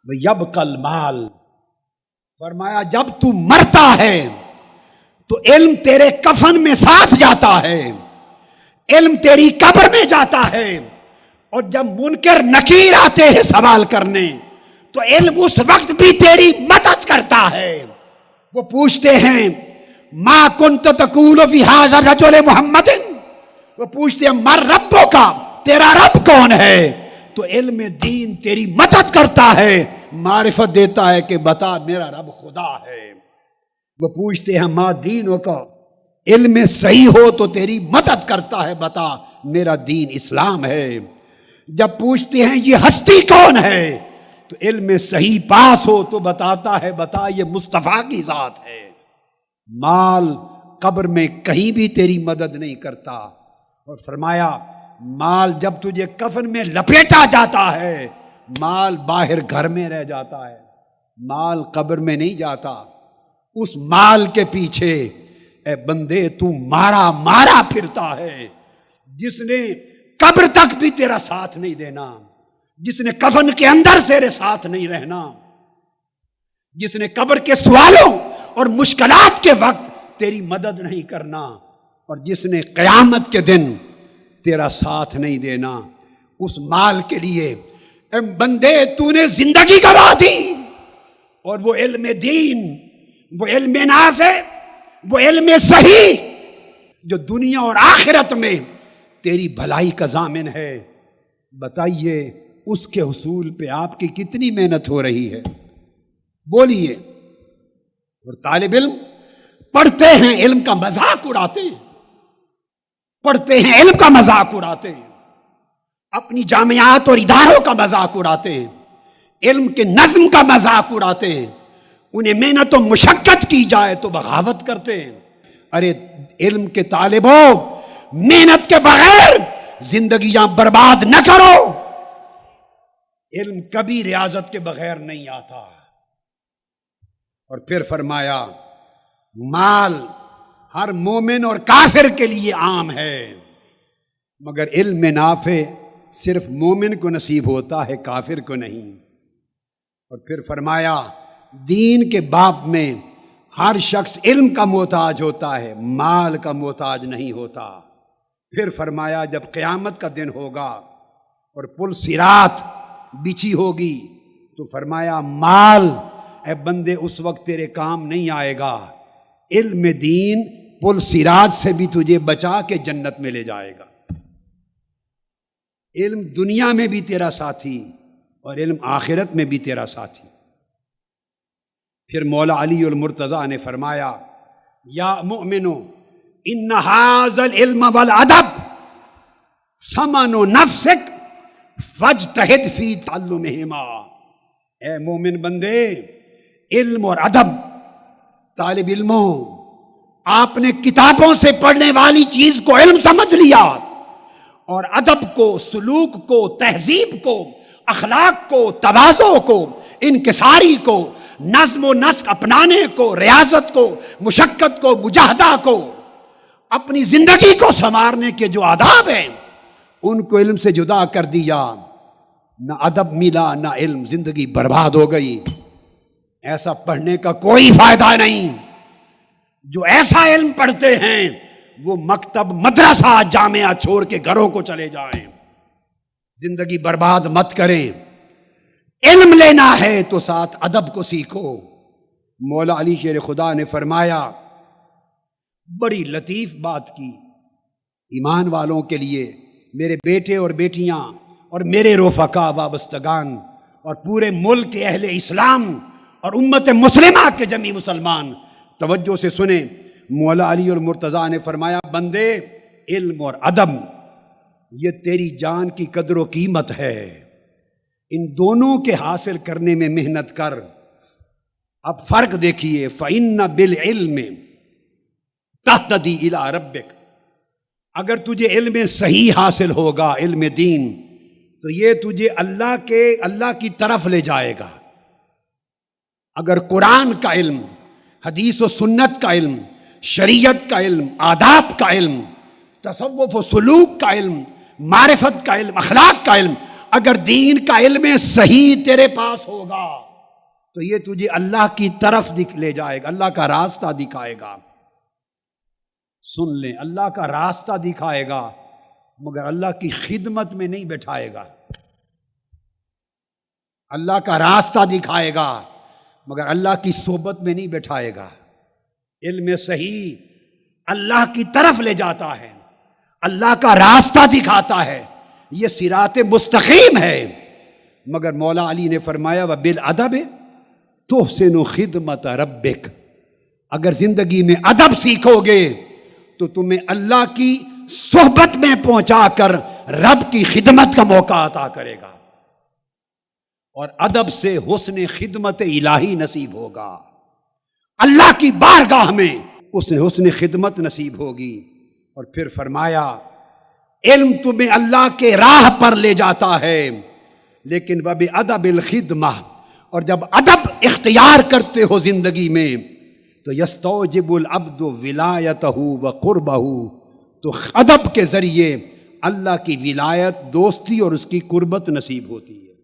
ویبقی المال. فرمایا جب تو مرتا ہے تو علم تیرے کفن میں ساتھ جاتا ہے، علم تیری قبر میں جاتا ہے، اور جب منکر نکیر آتے ہیں سوال کرنے تو علم اس وقت بھی تیری مدد کرتا ہے. وہ پوچھتے ہیں ما کنت تقول فی ھذا الرجل محمد، وہ پوچھتے ہیں مر ربوں کا، تیرا رب کون ہے؟ تو علم دین تیری مدد کرتا ہے، معرفت دیتا ہے کہ بتا میرا رب خدا ہے. وہ پوچھتے ہیں ما دینوں کا، علم صحیح ہو تو تیری مدد کرتا ہے، بتا میرا دین اسلام ہے. جب پوچھتے ہیں یہ ہستی کون ہے تو علم صحیح پاس ہو تو بتاتا ہے بتا یہ مصطفیٰ کی ذات ہے. مال قبر میں کہیں بھی تیری مدد نہیں کرتا. اور فرمایا مال جب تجھے کفن میں لپیٹا جاتا ہے، مال باہر گھر میں رہ جاتا ہے، مال قبر میں نہیں جاتا. اس مال کے پیچھے اے بندے تو مارا پھرتا ہے، جس نے قبر تک بھی تیرا ساتھ نہیں دینا، جس نے کفن کے اندر تیرے ساتھ نہیں رہنا، جس نے قبر کے سوالوں اور مشکلات کے وقت تیری مدد نہیں کرنا، اور جس نے قیامت کے دن تیرا ساتھ نہیں دینا. اس مال کے لیے اے بندے تو نے زندگی گوا دی، اور وہ علم دین، وہ علم نافع، وہ علم صحیح جو دنیا اور آخرت میں تیری بھلائی کا ضامن ہے، بتائیے اس کے حصول پہ آپ کی کتنی محنت ہو رہی ہے؟ بولیے. اور طالب علم پڑھتے ہیں علم کا مذاق اڑاتے ہیں، پڑھتے ہیں علم کا مذاق اڑاتے ہیں، اپنی جامعات اور اداروں کا مذاق اڑاتے ہیں، علم کے نظم کا مذاق اڑاتے ہیں. انہیں محنت و مشقت کی جائے تو بغاوت کرتے ہیں. ارے علم کے طالبوں، محنت کے بغیر زندگیاں برباد نہ کرو. علم کبھی ریاضت کے بغیر نہیں آتا. اور پھر فرمایا مال ہر مومن اور کافر کے لیے عام ہے، مگر علم نافع صرف مومن کو نصیب ہوتا ہے، کافر کو نہیں. اور پھر فرمایا دین کے باب میں ہر شخص علم کا محتاج ہوتا ہے، مال کا محتاج نہیں ہوتا. پھر فرمایا جب قیامت کا دن ہوگا اور پل صراط بچھی ہوگی تو فرمایا مال اے بندے اس وقت تیرے کام نہیں آئے گا، علم دین پل صراط سے بھی تجھے بچا کے جنت میں لے جائے گا۔ علم دنیا میں بھی تیرا ساتھی اور علم آخرت میں بھی تیرا ساتھی۔ پھر مولا علی المرتضیٰ نے فرمایا یا مؤمنو ان ھذا العلم والادب ثمن نفسک فاجتہد فی تعلمہما۔ اے مومن بندے، علم اور ادب، طالب علموں، آپ نے کتابوں سے پڑھنے والی چیز کو علم سمجھ لیا اور ادب کو، سلوک کو، تہذیب کو، اخلاق کو، تواضع کو، انکساری کو، نظم و نسق اپنانے کو، ریاضت کو، مشقت کو، مجاہدہ کو، اپنی زندگی کو سنوارنے کے جو آداب ہیں ان کو علم سے جدا کر دیا، نہ ادب ملا نہ علم، زندگی برباد ہو گئی۔ ایسا پڑھنے کا کوئی فائدہ نہیں۔ جو ایسا علم پڑھتے ہیں وہ مکتب، مدرسہ، جامعہ چھوڑ کے گھروں کو چلے جائیں، زندگی برباد مت کریں۔ علم لینا ہے تو ساتھ ادب کو سیکھو۔ مولا علی شیر خدا نے فرمایا، بڑی لطیف بات کی، ایمان والوں کے لیے، میرے بیٹے اور بیٹیاں اور میرے رفقا وابستگان اور پورے ملک کے اہل اسلام اور امت مسلمہ کے جمی مسلمان توجہ سے سنیں۔ مولا علی المرتضیٰ نے فرمایا، بندے، علم اور ادب یہ تیری جان کی قدر و قیمت ہے، ان دونوں کے حاصل کرنے میں محنت کر۔ اب فرق دیکھیے، فَإِنَّ بِالْعِلْمِ تَهْتَدِي إِلَىٰ رَبِّكَ۔ اگر تجھے علم صحیح حاصل ہوگا، علم دین، تو یہ تجھے اللہ کی طرف لے جائے گا۔ اگر قرآن کا علم، حدیث و سنت کا علم، شریعت کا علم، آداب کا علم، تصوف و سلوک کا علم، معرفت کا علم، اخلاق کا علم، اگر دین کا علم صحیح تیرے پاس ہوگا تو یہ تجھے اللہ کی طرف لے جائے گا، اللہ کا راستہ دکھائے گا۔ سن لیں، اللہ کا راستہ دکھائے گا مگر اللہ کی خدمت میں نہیں بٹھائے گا۔ اللہ کا راستہ دکھائے گا مگر اللہ کی صحبت میں نہیں بٹھائے گا۔ علم صحیح اللہ کی طرف لے جاتا ہے، اللہ کا راستہ دکھاتا ہے، یہ صراط مستقیم ہے۔ مگر مولا علی نے فرمایا وَبِالْأَدَبِ تُحْسِنُ خِدْمَةَ رَبِّكَ۔ اگر زندگی میں ادب سیکھو گے تو تمہیں اللہ کی صحبت میں پہنچا کر رب کی خدمت کا موقع عطا کرے گا، اور ادب سے حسن خدمت الہی نصیب ہوگا، اللہ کی بارگاہ میں اس نے حسن خدمت نصیب ہوگی۔ اور پھر فرمایا، علم تمہیں اللہ کے راہ پر لے جاتا ہے لیکن وَبِأَدَبِ الْخِدْمَةِ، اور جب ادب اختیار کرتے ہو زندگی میں تو یستوجب العبد ولایتہ وقربہ، تو ادب کے ذریعے اللہ کی ولایت، دوستی اور اس کی قربت نصیب ہوتی ہے،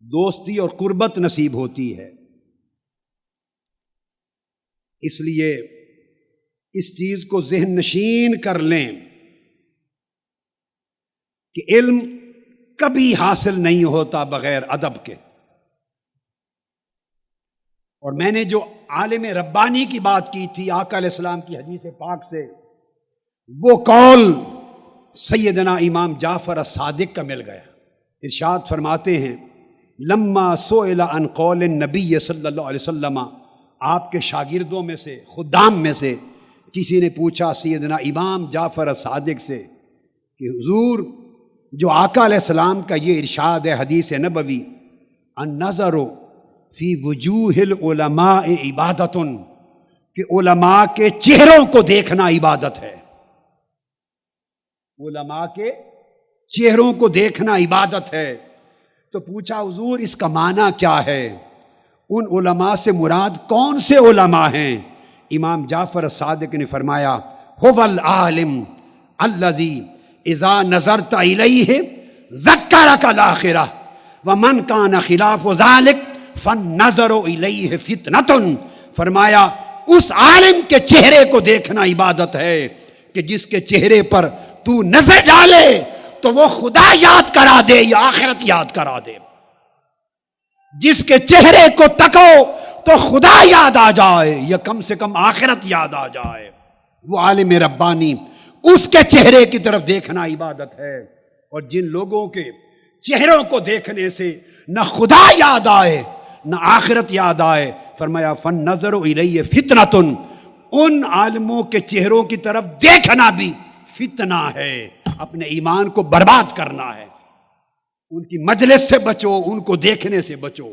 دوستی اور قربت نصیب ہوتی ہے۔ اس لیے اس چیز کو ذہن نشین کر لیں کہ علم کبھی حاصل نہیں ہوتا بغیر ادب کے۔ اور میں نے جو عالم ربانی کی بات کی تھی آقا علیہ السلام کی حدیث پاک سے، وہ قول سیدنا امام جعفر الصادق کا مل گیا۔ ارشاد فرماتے ہیں، لما سئل عن قول النبی صلی اللہ علیہ وسلم، آپ کے شاگردوں میں سے، خدام میں سے کسی نے پوچھا سیدنا امام جعفر الصادق سے کہ حضور، جو آقا علیہ السلام کا یہ ارشاد ہے حدیث نبوی، النظر فی وجوہ العلماء عبادت، کہ علماء کے چہروں کو دیکھنا عبادت ہے، علماء کے چہروں کو دیکھنا عبادت ہے۔ تو پوچھا حضور اس کا معنی کیا ہے، ان علماء سے مراد کون سے علماء ہیں؟ امام جعفر الصادق نے فرمایا، هو العالم الذی اذا نظرت الیہ ذکرک الآخرہ ومن کان خلاف ذلک فالنظر الیہ فتنۃ۔ فرمایا اس عالم کے چہرے کو دیکھنا عبادت ہے کہ جس کے چہرے پر تو نظر ڈالے تو وہ خدا یاد کرا دے یا آخرت یاد کرا دے۔ جس کے چہرے کو تکو تو خدا یاد آ جائے یا کم سے کم آخرت یاد آ جائے، وہ عالم ربانی، اس کے چہرے کی طرف دیکھنا عبادت ہے۔ اور جن لوگوں کے چہروں کو دیکھنے سے نہ خدا یاد آئے نہ آخرت یاد آئے، فرمایا فن نظر الیہ فتنۃ، ان عالموں کے چہروں کی طرف دیکھنا بھی فتنہ ہے، اپنے ایمان کو برباد کرنا ہے۔ ان کی مجلس سے بچو، ان کو دیکھنے سے بچو،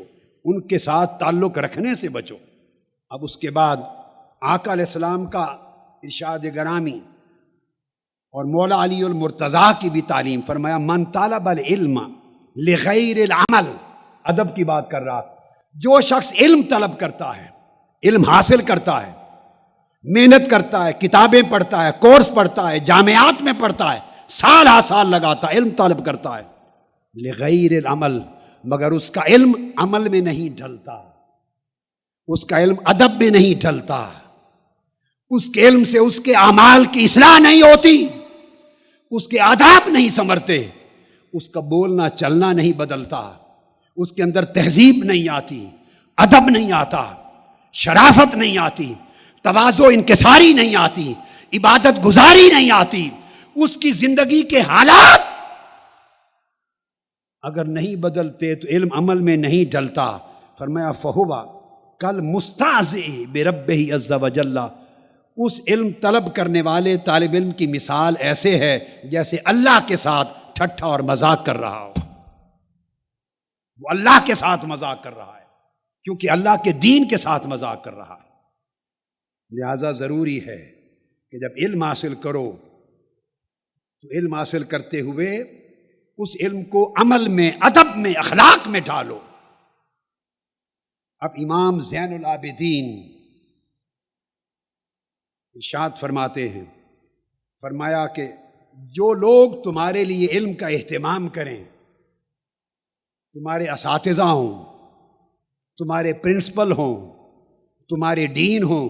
ان کے ساتھ تعلق رکھنے سے بچو۔ اب اس کے بعد آقا علیہ السلام کا ارشاد گرامی اور مولا علی المرتضیٰ کی بھی تعلیم، فرمایا من طالب العلم لغیر العمل، ادب کی بات کر رہا، جو شخص علم طلب کرتا ہے، علم حاصل کرتا ہے، محنت کرتا ہے، کتابیں پڑھتا ہے، کورس پڑھتا ہے، جامعات میں پڑھتا ہے، سال ہا سال لگاتا ہے، علم طلب کرتا ہے، لغیر العمل، مگر اس کا علم عمل میں نہیں ڈھلتا، اس کا علم ادب میں نہیں ڈھلتا، اس کے علم سے اس کے اعمال کی اصلاح نہیں ہوتی، اس کے آداب نہیں سنورتے، اس کا بولنا چلنا نہیں بدلتا، اس کے اندر تہذیب نہیں آتی، ادب نہیں آتا، شرافت نہیں آتی، تواضع انکساری نہیں آتی، عبادت گزاری نہیں آتی، اس کی زندگی کے حالات اگر نہیں بدلتے تو علم عمل میں نہیں ڈلتا۔ فرمایا فہوا کل مستہزئ بربہ عز وجل، اس علم طلب کرنے والے طالب علم کی مثال ایسے ہے جیسے اللہ کے ساتھ ٹھٹھا اور مذاق کر رہا ہو، وہ اللہ کے ساتھ مذاق کر رہا ہے، کیونکہ اللہ کے دین کے ساتھ مذاق کر رہا ہے۔ لہذا ضروری ہے کہ جب علم حاصل کرو تو علم حاصل کرتے ہوئے اس علم کو عمل میں، ادب میں، اخلاق میں ڈالو۔ اب امام زین العابدین ارشاد فرماتے ہیں، فرمایا کہ جو لوگ تمہارے لیے علم کا اہتمام کریں، تمہارے اساتذہ ہوں، تمہارے پرنسپل ہوں، تمہارے ڈین ہوں،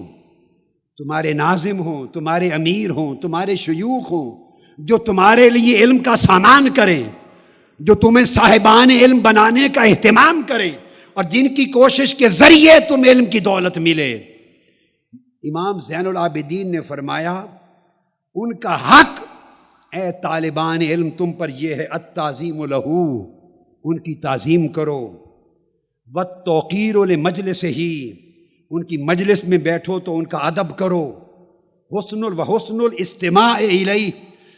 تمہارے ناظم ہوں، تمہارے امیر ہوں، تمہارے شیوخ ہوں، جو تمہارے لیے علم کا سامان کریں، جو تمہیں صاحبان علم بنانے کا اہتمام کریں، اور جن کی کوشش کے ذریعے تم علم کی دولت ملے، امام زین العابدین نے فرمایا ان کا حق اے طالبان علم تم پر یہ ہے التعظیم لہو، ان کی تعظیم کرو، والتوقیر لمجلسہ، ان کی مجلس میں بیٹھو تو ان کا ادب کرو، حسن الاستماع الیہ،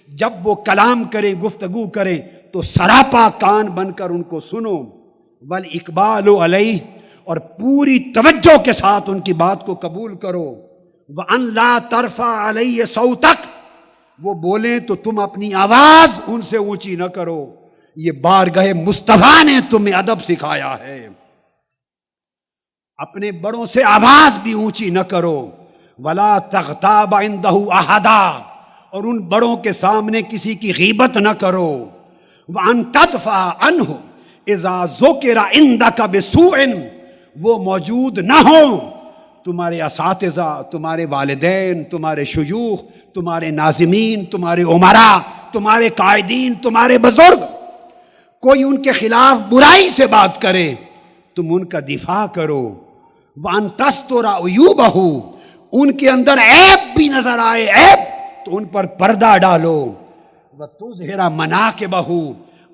جب وہ کلام کریں، گفتگو کریں تو سراپا کان بن کر ان کو سنو، والاقبال علیہ، اور پوری توجہ کے ساتھ ان کی بات کو قبول کرو، وان لا ترفع علیہ صوتک، وہ بولیں تو تم اپنی آواز ان سے اونچی نہ کرو، یہ بارگاہ مصطفیٰ نے تمہیں ادب سکھایا ہے، اپنے بڑوں سے آواز بھی اونچی نہ کرو، ولا تغتاب عنده احدا، اور ان بڑوں کے سامنے کسی کی غیبت نہ کرو، وان تدفع عنہ اذا ذکر عندک بسوء، وہ موجود نہ ہوں، تمہارے اساتذہ، تمہارے والدین، تمہارے شیوخ، تمہارے ناظمین، تمہارے امراء، تمہارے قائدین، تمہارے بزرگ، کوئی ان کے خلاف برائی سے بات کرے تم ان کا دفاع کرو، وان تستر عیوبہ، ان کے اندر عیب بھی نظر آئے، عیب تو ان پر پردہ ڈالو، وتظہر مناقبہ،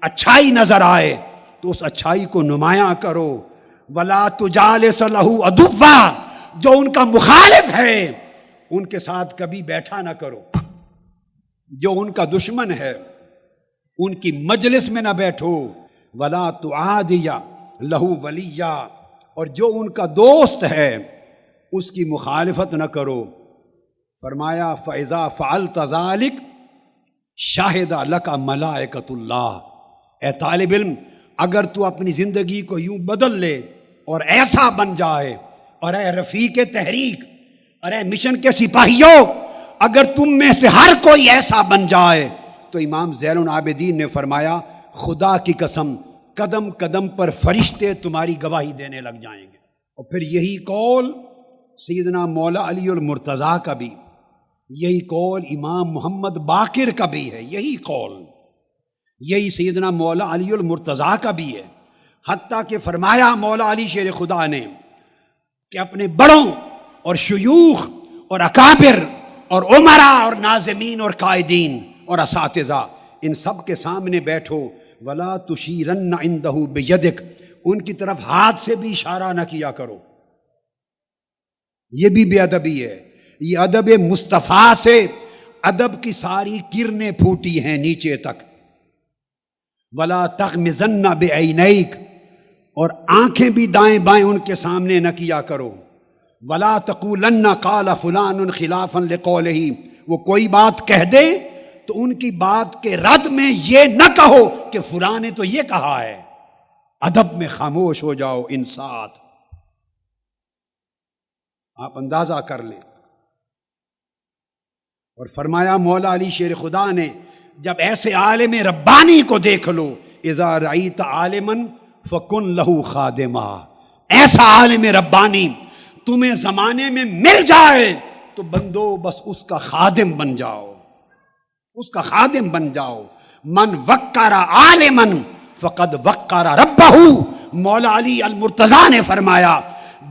اچھائی نظر آئے تو اس اچھائی کو نمایاں کرو، ولا تجالس لہ عدوا، جو ان کا مخالف ہے ان کے ساتھ کبھی بیٹھا نہ کرو، جو ان کا دشمن ہے ان کی مجلس میں نہ بیٹھو، ولا تعادی لہ ولیا، اور جو ان کا دوست ہے اس کی مخالفت نہ کرو۔ فرمایا فَإِذَا فَعَلْتَ ذَلِكَ شَهِدَ لَكَ مَلَائِكَةُ اللَّهِ، اے طالب علم اگر تو اپنی زندگی کو یوں بدل لے اور ایسا بن جائے، اور اے رفیق تحریک، اور اے مشن کے سپاہیوں، اگر تم میں سے ہر کوئی ایسا بن جائے تو امام زین العابدین نے فرمایا خدا کی قسم قدم قدم پر فرشتے تمہاری گواہی دینے لگ جائیں گے۔ اور پھر یہی قول سیدنا مولا علی المرتضیٰ کا بھی، یہی قول امام محمد باقر کا بھی ہے، یہی قول، یہی سیدنا مولا علی المرتضیٰ کا بھی ہے، حتیٰ کہ فرمایا مولا علی شیر خدا نے کہ اپنے بڑوں اور شیوخ اور اکابر اور عمرا اور ناظمین اور قائدین اور اساتذہ ان سب کے سامنے بیٹھو، ولا تشیرن عنده بیدک، ان کی طرف ہاتھ سے بھی اشارہ نہ کیا کرو۔ یہ بھی بے ادبی ہے۔ یہ ادب مصطفیٰ سے ادب کی ساری کرنیں پھوٹی ہیں نیچے تک۔ ولا تغمزن بعینیک، اور آنکھیں بھی دائیں بائیں ان کے سامنے نہ کیا کرو۔ ولا تقولن قال فلان خلافا لقولہ، وہ کوئی بات کہہ دے تو ان کی بات کے رد میں یہ نہ کہو کہ فلاں نے تو یہ کہا ہے، ادب میں خاموش ہو جاؤ انصات۔ آپ اندازہ کر لیں۔ اور فرمایا مولا علی شیر خدا نے جب ایسے عالم ربانی کو دیکھ لو، اذا رأیت عالما فکن لہ خادما، ایسا عالم ربانی تمہیں زمانے میں مل جائے تو بندو بس اس کا خادم بن جاؤ، اس کا خادم بن جاؤ۔ من وقر عالما فقد وقر ربہ، مولا علی المرتضیٰ نے فرمایا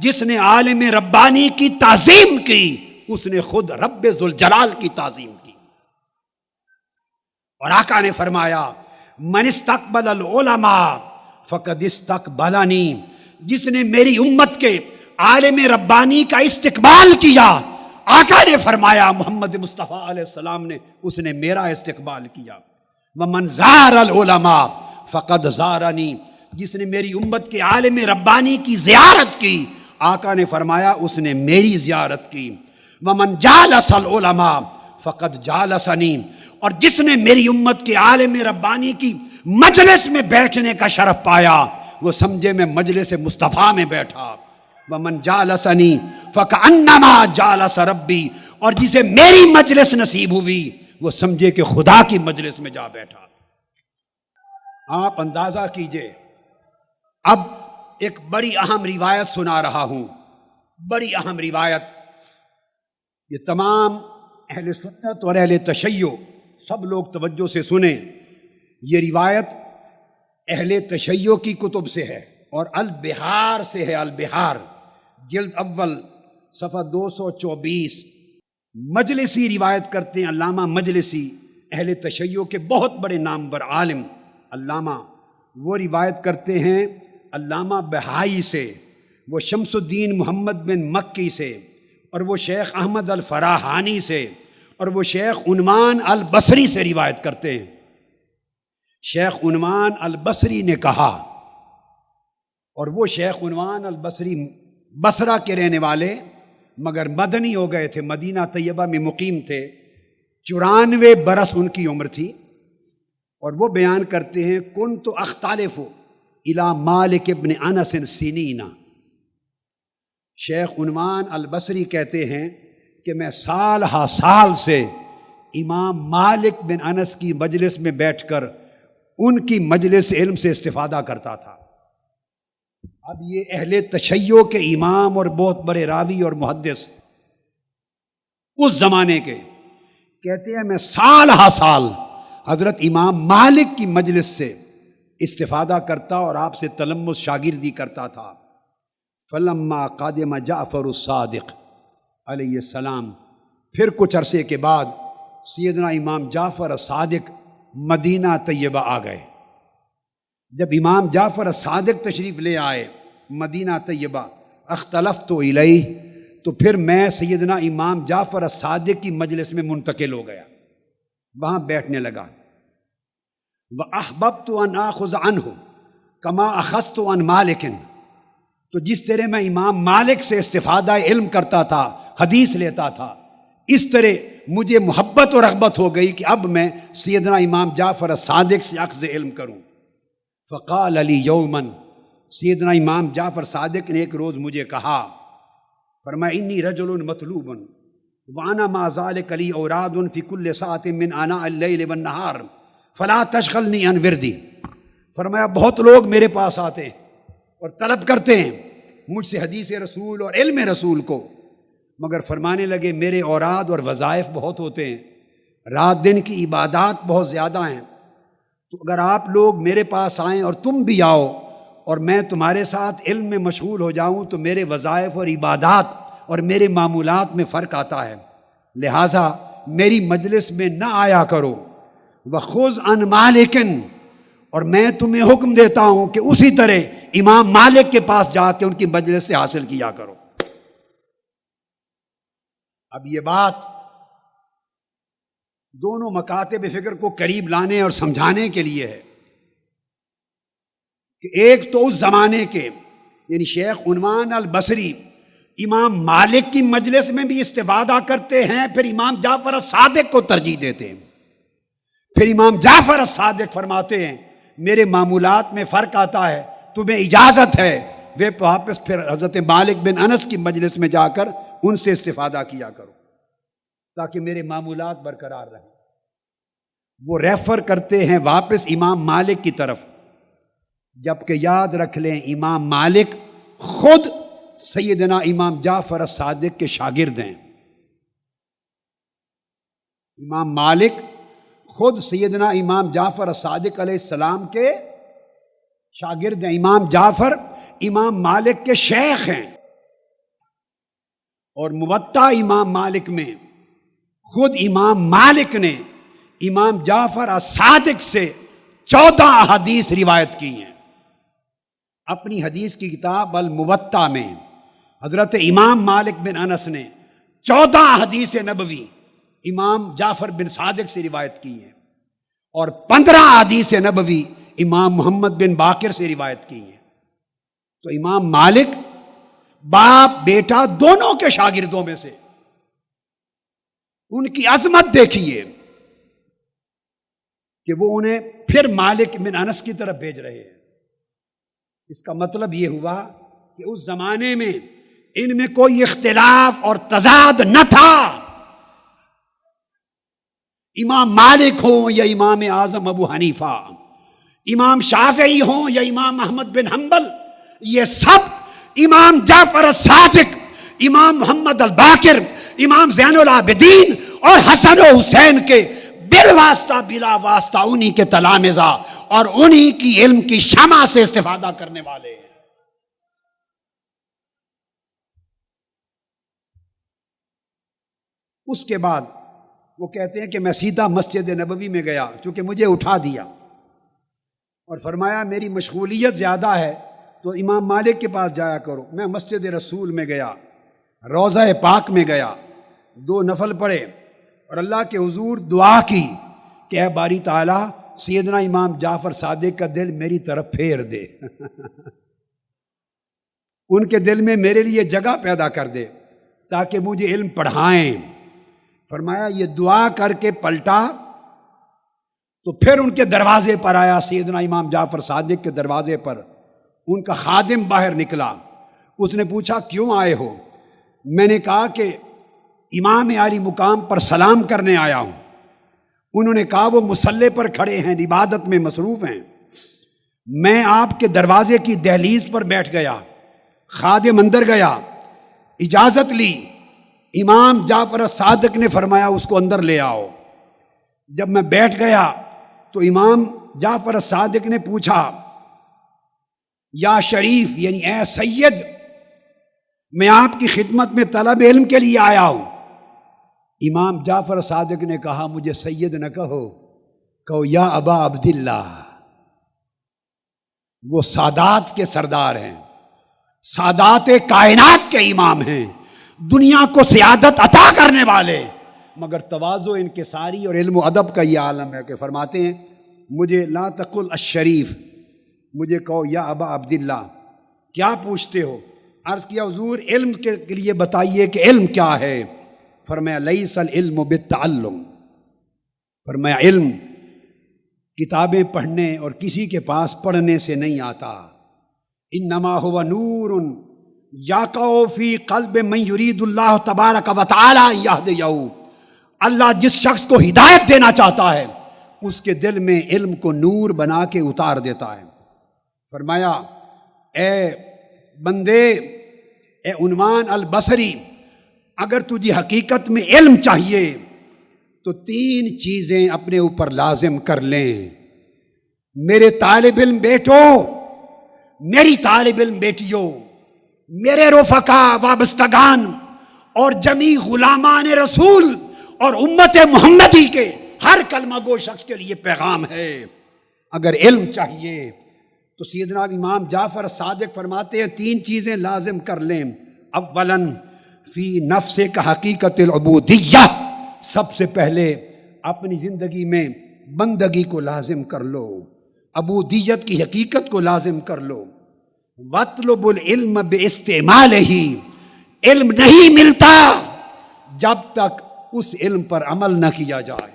جس نے عالم ربانی کی تعظیم کی اس نے خود رب ذوالجلال کی تعظیم کی۔ اور آقا نے فرمایا من استقبل العلماء فقد استقبلنی، جس نے میری امت کے عالم ربانی کا استقبال کیا، آقا نے فرمایا محمد مصطفیٰ علیہ السلام نے، اس نے میرا استقبال کیا۔ ومن زار العلماء فقد زارنی، جس نے میری امت کے عالم ربانی کی زیارت کی، آقا نے فرمایا اس نے میری زیارت کی۔ ومن جالس العلماء فقد جالسنی، اور جس نے میری امت کے عالم ربانی کی مجلس میں بیٹھنے کا شرف پایا وہ سمجھے میں مجلس مصطفیٰ میں بیٹھا۔ ومن جالسنی فکأنما جالس ربی، اور جسے میری مجلس نصیب ہوئی وہ سمجھے کہ خدا کی مجلس میں جا بیٹھا۔ آپ اندازہ کیجئے۔ اب ایک بڑی اہم روایت سنا رہا ہوں، بڑی اہم روایت۔ یہ تمام اہل سنت اور اہل تشیع سب لوگ توجہ سے سنیں۔ یہ روایت اہل تشیع کی کتب سے ہے اور البحار سے ہے، البحار جلد اول صفحہ 224۔ مجلسی روایت کرتے ہیں، علامہ مجلسی، اہل تشیع کے بہت بڑے نامور عالم علامہ، وہ روایت کرتے ہیں علامہ بہائی سے، وہ شمس الدین محمد بن مکی سے، اور وہ شیخ احمد الفراہانی سے، اور وہ شیخ عنوان البصری سے روایت کرتے ہیں۔ شیخ عنوان البصری نے کہا، اور وہ شیخ عنوان البصری بصرہ کے رہنے والے مگر مدنی ہو گئے تھے، مدینہ طیبہ میں مقیم تھے، 94 برس ان کی عمر تھی، اور وہ بیان کرتے ہیں کنت اختلف الی مالک ابن انس سنین۔ شیخ عنوان البصری کہتے ہیں کہ میں سال ہا سال سے امام مالک بن انس کی مجلس میں بیٹھ کر ان کی مجلس علم سے استفادہ کرتا تھا۔ اب یہ اہل تشیع کے امام اور بہت بڑے راوی اور محدث اس زمانے کے کہتے ہیں میں سال ہا سال حضرت امام مالک کی مجلس سے استفادہ کرتا اور آپ سے تلمس شاگردی کرتا تھا۔ فلما قادم جعفر الصادق علیہ السلام، پھر کچھ عرصے کے بعد سیدنا امام جعفر الصادق مدینہ طیبہ آ گئے۔ جب امام جعفر الصادق تشریف لے آئے مدینہ طیبہ، اختلفت الیہ، تو پھر میں سیدنا امام جعفر الصادق کی مجلس میں منتقل ہو گیا، وہاں بیٹھنے لگا۔ وَأَحْبَبْتُ أَنْ آخُذَ عَنْهُ كَمَا أَخَذْتُ عَنْ مَالِكٍ، تو جس طرح میں امام مالک سے استفادہ علم کرتا تھا، حدیث لیتا تھا، اس طرح مجھے محبت اور رغبت ہو گئی کہ اب میں سیدنا امام جعفر الصادق سے اخذ علم کروں۔ فقال علی یومن، سیدنا امام جعفر صادق نے ایک روز مجھے کہا، فرمایا انی رجل مطلوب وانا ما ذلک لی اوراد فی کل ساعۃ من آناء اللیل والنہار فلا تشغلنی عن وردی۔ فرمایا بہت لوگ میرے پاس آتے ہیں اور طلب کرتے ہیں مجھ سے حدیث رسول اور علم رسول کو، مگر فرمانے لگے میرے اوراد اور وظائف بہت ہوتے ہیں، رات دن کی عبادات بہت زیادہ ہیں، تو اگر آپ لوگ میرے پاس آئیں اور تم بھی آؤ اور میں تمہارے ساتھ علم میں مشغول ہو جاؤں تو میرے وظائف اور عبادات اور میرے معمولات میں فرق آتا ہے، لہٰذا میری مجلس میں نہ آیا کرو۔ وَخُذْ عَنْ مَالِكٍ، اور میں تمہیں حکم دیتا ہوں کہ اسی طرح امام مالک کے پاس جا کے ان کی مجلس سے حاصل کیا کرو۔ اب یہ بات دونوں مکاتب فکر کو قریب لانے اور سمجھانے کے لیے ہے کہ ایک تو اس زمانے کے یعنی شیخ عنوان البصری امام مالک کی مجلس میں بھی استفادہ کرتے ہیں، پھر امام جعفر الصادق کو ترجیح دیتے ہیں، پھر امام جعفر الصادق فرماتے ہیں میرے معمولات میں فرق آتا ہے، تمہیں اجازت ہے وہ واپس پھر حضرت مالک بن انس کی مجلس میں جا کر ان سے استفادہ کیا کرو تاکہ میرے معمولات برقرار رہیں۔ وہ ریفر کرتے ہیں واپس امام مالک کی طرف، جبکہ یاد رکھ لیں امام مالک خود سیدنا امام جعفر الصادق کے شاگرد ہیں۔ امام مالک خود سیدنا امام جعفر الصادق علیہ السلام کے شاگرد ہیں۔ امام جعفر امام مالک کے شیخ ہیں، اور موطا امام مالک میں خود امام مالک نے امام جعفر الصادق سے 14 احادیث روایت کی ہیں۔ اپنی حدیث کی کتاب الموطا میں حضرت امام مالک بن انس نے 14 حدیث نبوی امام جعفر بن صادق سے روایت کی ہیں، اور 15 حدیث نبوی امام محمد بن باقر سے روایت کی ہیں۔ تو امام مالک باپ بیٹا دونوں کے شاگردوں میں سے، ان کی عظمت دیکھیے کہ وہ انہیں پھر مالک بن انس کی طرف بھیج رہے ہیں۔ اس کا مطلب یہ ہوا کہ اس زمانے میں ان میں کوئی اختلاف اور تضاد نہ تھا۔ امام مالک ہوں یا امام اعظم ابو حنیفہ، امام شافعی ہوں یا امام احمد بن حنبل، یہ سب امام جعفر الصادق، امام محمد الباقر، امام زین العابدین اور حسن و حسین کے بالواسطہ بلا واسطہ انہی کے تلامذہ اور انہی کی علم کی شمع سے استفادہ کرنے والے ہیں۔ اس کے بعد وہ کہتے ہیں کہ میں سیدھا مسجد نبوی میں گیا، چونکہ مجھے اٹھا دیا اور فرمایا میری مشغولیت زیادہ ہے تو امام مالک کے پاس جایا کرو۔ میں مسجد رسول میں گیا، روضہ پاک میں گیا، 2 نفل پڑھے اور اللہ کے حضور دعا کی کہ اے باری تعالیٰ سیدنا امام جعفر صادق کا دل میری طرف پھیر دے، ان کے دل میں میرے لیے جگہ پیدا کر دے تاکہ مجھے علم پڑھائیں۔ فرمایا یہ دعا کر کے پلٹا تو پھر ان کے دروازے پر آیا، سیدنا امام جعفر صادق کے دروازے پر ان کا خادم باہر نکلا۔ اس نے پوچھا کیوں آئے ہو؟ میں نے کہا کہ امام عالی مقام پر سلام کرنے آیا ہوں۔ انہوں نے کہا وہ مصلی پر کھڑے ہیں، عبادت میں مصروف ہیں۔ میں آپ کے دروازے کی دہلیز پر بیٹھ گیا، خادم اندر گیا، اجازت لی، امام جعفر الصادق نے فرمایا اس کو اندر لے آؤ۔ جب میں بیٹھ گیا تو امام جعفر الصادق نے پوچھا یا شریف یعنی اے سید، میں آپ کی خدمت میں طلب علم کے لیے آیا ہوں۔ امام جعفر صادق نے کہا مجھے سید نہ کہو یا ابا عبداللہ۔ وہ سادات کے سردار ہیں، سادات کائنات کے امام ہیں، دنیا کو سیادت عطا کرنے والے، مگر تواضع انکساری اور علم و ادب کا یہ عالم ہے کہ فرماتے ہیں مجھے لا تقل الشریف، مجھے کہو یا ابا عبداللہ۔ کیا پوچھتے ہو؟ عرض کیا حضور علم کے لیے بتائیے کہ علم کیا ہے؟ فرمایا لیس العلم بالتعلم، فرمایا علم کتابیں پڑھنے اور کسی کے پاس پڑھنے سے نہیں آتا۔ انما هو نور یقع فی قلب من یرید اللہ تبارک و تعالی یہدیہ، اللہ جس شخص کو ہدایت دینا چاہتا ہے اس کے دل میں علم کو نور بنا کے اتار دیتا ہے۔ فرمایا اے بندے، اے عنوان البصری، اگر تجھے حقیقت میں علم چاہیے تو 3 چیزیں اپنے اوپر لازم کر لیں۔ میرے طالب علم بیٹو، میری طالب علم بیٹیوں، میرے رفقا وابستگان اور جمی غلامان رسول اور امت محمدی کے ہر کلمہ گو شخص کے لیے پیغام ہے، اگر علم چاہیے تو سیدنا امام جعفر صادق فرماتے ہیں 3 چیزیں لازم کر لیں۔ اولاً فی نفس کا حقیقت العبودیہ، سب سے پہلے اپنی زندگی میں بندگی کو لازم کر لو، عبودیت کی حقیقت کو لازم کر لو۔ وَاطْلُبُ الْعِلْمَ بِإِسْتِعْمَالِهِ، علم نہیں ملتا جب تک اس علم پر عمل نہ کیا جائے۔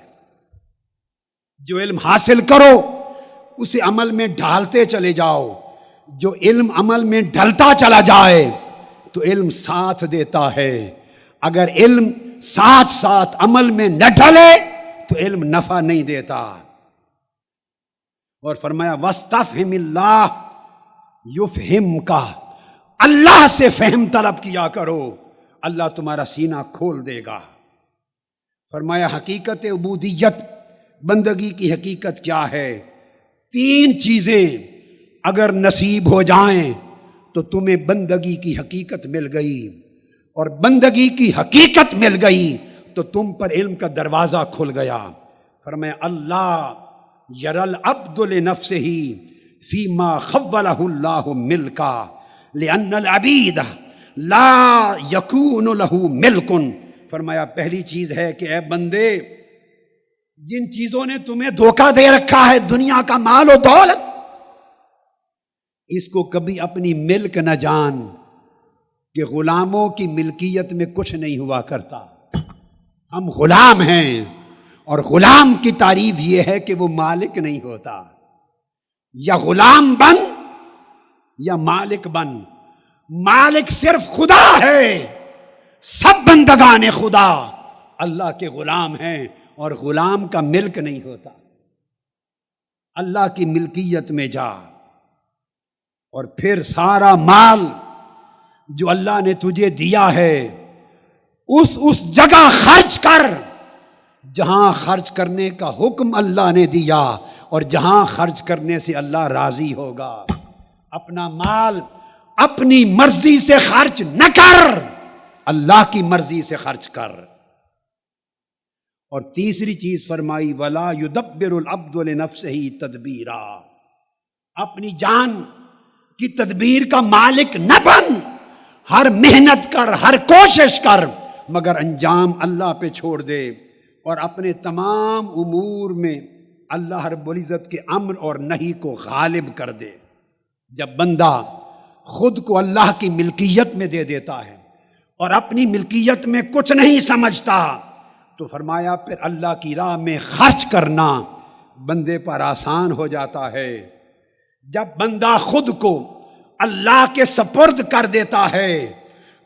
جو علم حاصل کرو اسے عمل میں ڈھالتے چلے جاؤ، جو علم عمل میں ڈھلتا چلا جائے تو علم ساتھ دیتا ہے، اگر علم ساتھ ساتھ عمل میں نہ ڈھلے تو علم نفع نہیں دیتا۔ اور فرمایا وَاسْتَفْهِمِ اللَّهَ يُفْهِمْكَ، اللہ سے فہم طلب کیا کرو، اللہ تمہارا سینہ کھول دے گا۔ فرمایا حقیقت عبودیت، بندگی کی حقیقت کیا ہے؟ 3 چیزیں اگر نصیب ہو جائیں تو تمہیں بندگی کی حقیقت مل گئی، اور بندگی کی حقیقت مل گئی تو تم پر علم کا دروازہ کھل گیا۔ فرمایا اللہ یری العبد لنفسہ فیما خولہ اللہ ملکا لأن العبید لا یکون لہ ملک۔ فرمایا پہلی چیز ہے کہ اے بندے، جن چیزوں نے تمہیں دھوکہ دے رکھا ہے، دنیا کا مال و دولت، اس کو کبھی اپنی ملک نہ جان، کہ غلاموں کی ملکیت میں کچھ نہیں ہوا کرتا۔ ہم غلام ہیں، اور غلام کی تعریف یہ ہے کہ وہ مالک نہیں ہوتا۔ یا غلام بن یا مالک بن، مالک صرف خدا ہے، سب بندگان خدا اللہ کے غلام ہیں، اور غلام کا ملک نہیں ہوتا۔ اللہ کی ملکیت میں جا، اور پھر سارا مال جو اللہ نے تجھے دیا ہے اس جگہ خرچ کر جہاں خرچ کرنے کا حکم اللہ نے دیا، اور جہاں خرچ کرنے سے اللہ راضی ہوگا۔ اپنا مال اپنی مرضی سے خرچ نہ کر، اللہ کی مرضی سے خرچ کر۔ اور تیسری چیز فرمائی وَلَا يُدَبِّرُ الْعَبْدُ لِنَفْسِهِ تَدْبِيرًا، اپنی جان کی تدبیر کا مالک نہ بن، ہر محنت کر، ہر کوشش کر، مگر انجام اللہ پہ چھوڑ دے، اور اپنے تمام امور میں اللہ رب العزت کے امر اور نہی کو غالب کر دے۔ جب بندہ خود کو اللہ کی ملکیت میں دے دیتا ہے اور اپنی ملکیت میں کچھ نہیں سمجھتا، تو فرمایا پھر اللہ کی راہ میں خرچ کرنا بندے پر آسان ہو جاتا ہے۔ جب بندہ خود کو اللہ کے سپرد کر دیتا ہے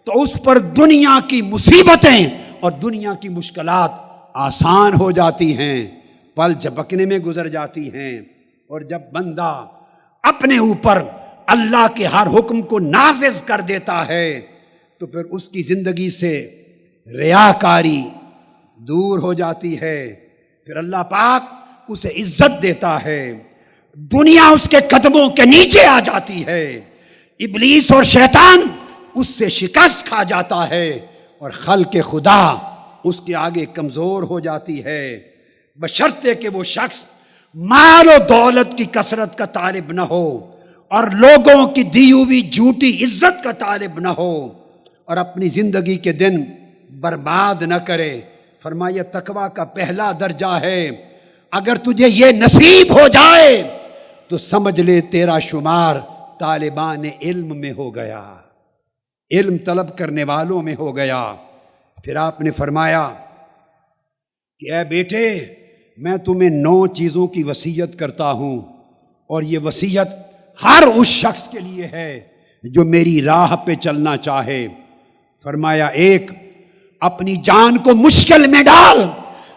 تو اس پر دنیا کی مصیبتیں اور دنیا کی مشکلات آسان ہو جاتی ہیں، پل جھپکنے میں گزر جاتی ہیں۔ اور جب بندہ اپنے اوپر اللہ کے ہر حکم کو نافذ کر دیتا ہے تو پھر اس کی زندگی سے ریاکاری دور ہو جاتی ہے، پھر اللہ پاک اسے عزت دیتا ہے، دنیا اس کے قدموں کے نیچے آ جاتی ہے، ابلیس اور شیطان اس سے شکست کھا جاتا ہے، اور خلق خدا اس کے آگے کمزور ہو جاتی ہے، بشرطے کہ وہ شخص مال و دولت کی کثرت کا طالب نہ ہو اور لوگوں کی دی ہوئی جھوٹی عزت کا طالب نہ ہو، اور اپنی زندگی کے دن برباد نہ کرے۔ فرمایا تقویٰ کا پہلا درجہ ہے، اگر تجھے یہ نصیب ہو جائے تو سمجھ لے تیرا شمار طالبان علم میں ہو گیا، علم طلب کرنے والوں میں ہو گیا۔ پھر آپ نے فرمایا کہ اے بیٹے، میں تمہیں 9 چیزوں کی وصیت کرتا ہوں، اور یہ وصیت ہر اس شخص کے لیے ہے جو میری راہ پہ چلنا چاہے۔ فرمایا 1، اپنی جان کو مشکل میں ڈال،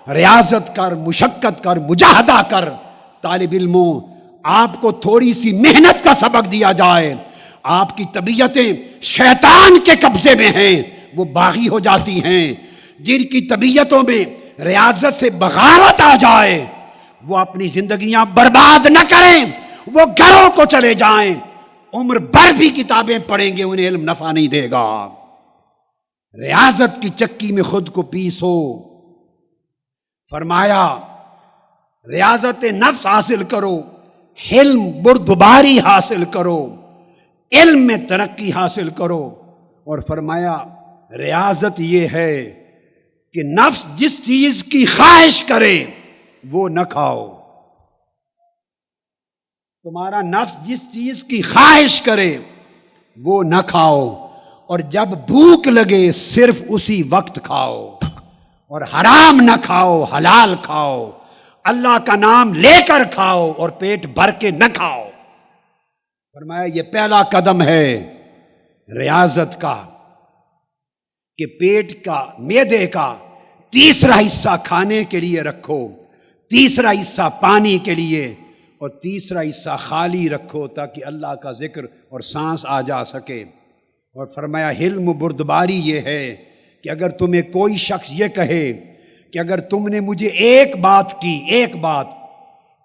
ریاضت کر، مشقت کر، مجاہدہ کر۔ طالب علموں، آپ کو تھوڑی سی محنت کا سبق دیا جائے، آپ کی طبیعتیں شیطان کے قبضے میں ہیں، وہ باغی ہو جاتی ہیں۔ جن کی طبیعتوں میں ریاضت سے بغاوت آ جائے وہ اپنی زندگیاں برباد نہ کریں، وہ گھروں کو چلے جائیں، عمر بھر بھی کتابیں پڑھیں گے انہیں علم نفع نہیں دے گا۔ ریاضت کی چکی میں خود کو پیسو۔ فرمایا ریاضت نفس حاصل کرو، علم بردباری حاصل کرو، علم میں ترقی حاصل کرو۔ اور فرمایا ریاضت یہ ہے کہ نفس جس چیز کی خواہش کرے وہ نہ کھاؤ۔ تمہارا نفس جس چیز کی خواہش کرے وہ نہ کھاؤ، اور جب بھوک لگے صرف اسی وقت کھاؤ، اور حرام نہ کھاؤ، حلال کھاؤ، اللہ کا نام لے کر کھاؤ اور پیٹ بھر کے نہ کھاؤ۔ فرمایا یہ پہلا قدم ہے ریاضت کا، کہ پیٹ کا، معدے کا تیسرا حصہ کھانے کے لیے رکھو، تیسرا حصہ پانی کے لیے، اور تیسرا حصہ خالی رکھو تاکہ اللہ کا ذکر اور سانس آ جا سکے۔ اور فرمایا حلم و بردباری یہ ہے کہ اگر تمہیں کوئی شخص یہ کہے کہ اگر تم نے مجھے ایک بات کی، ایک بات،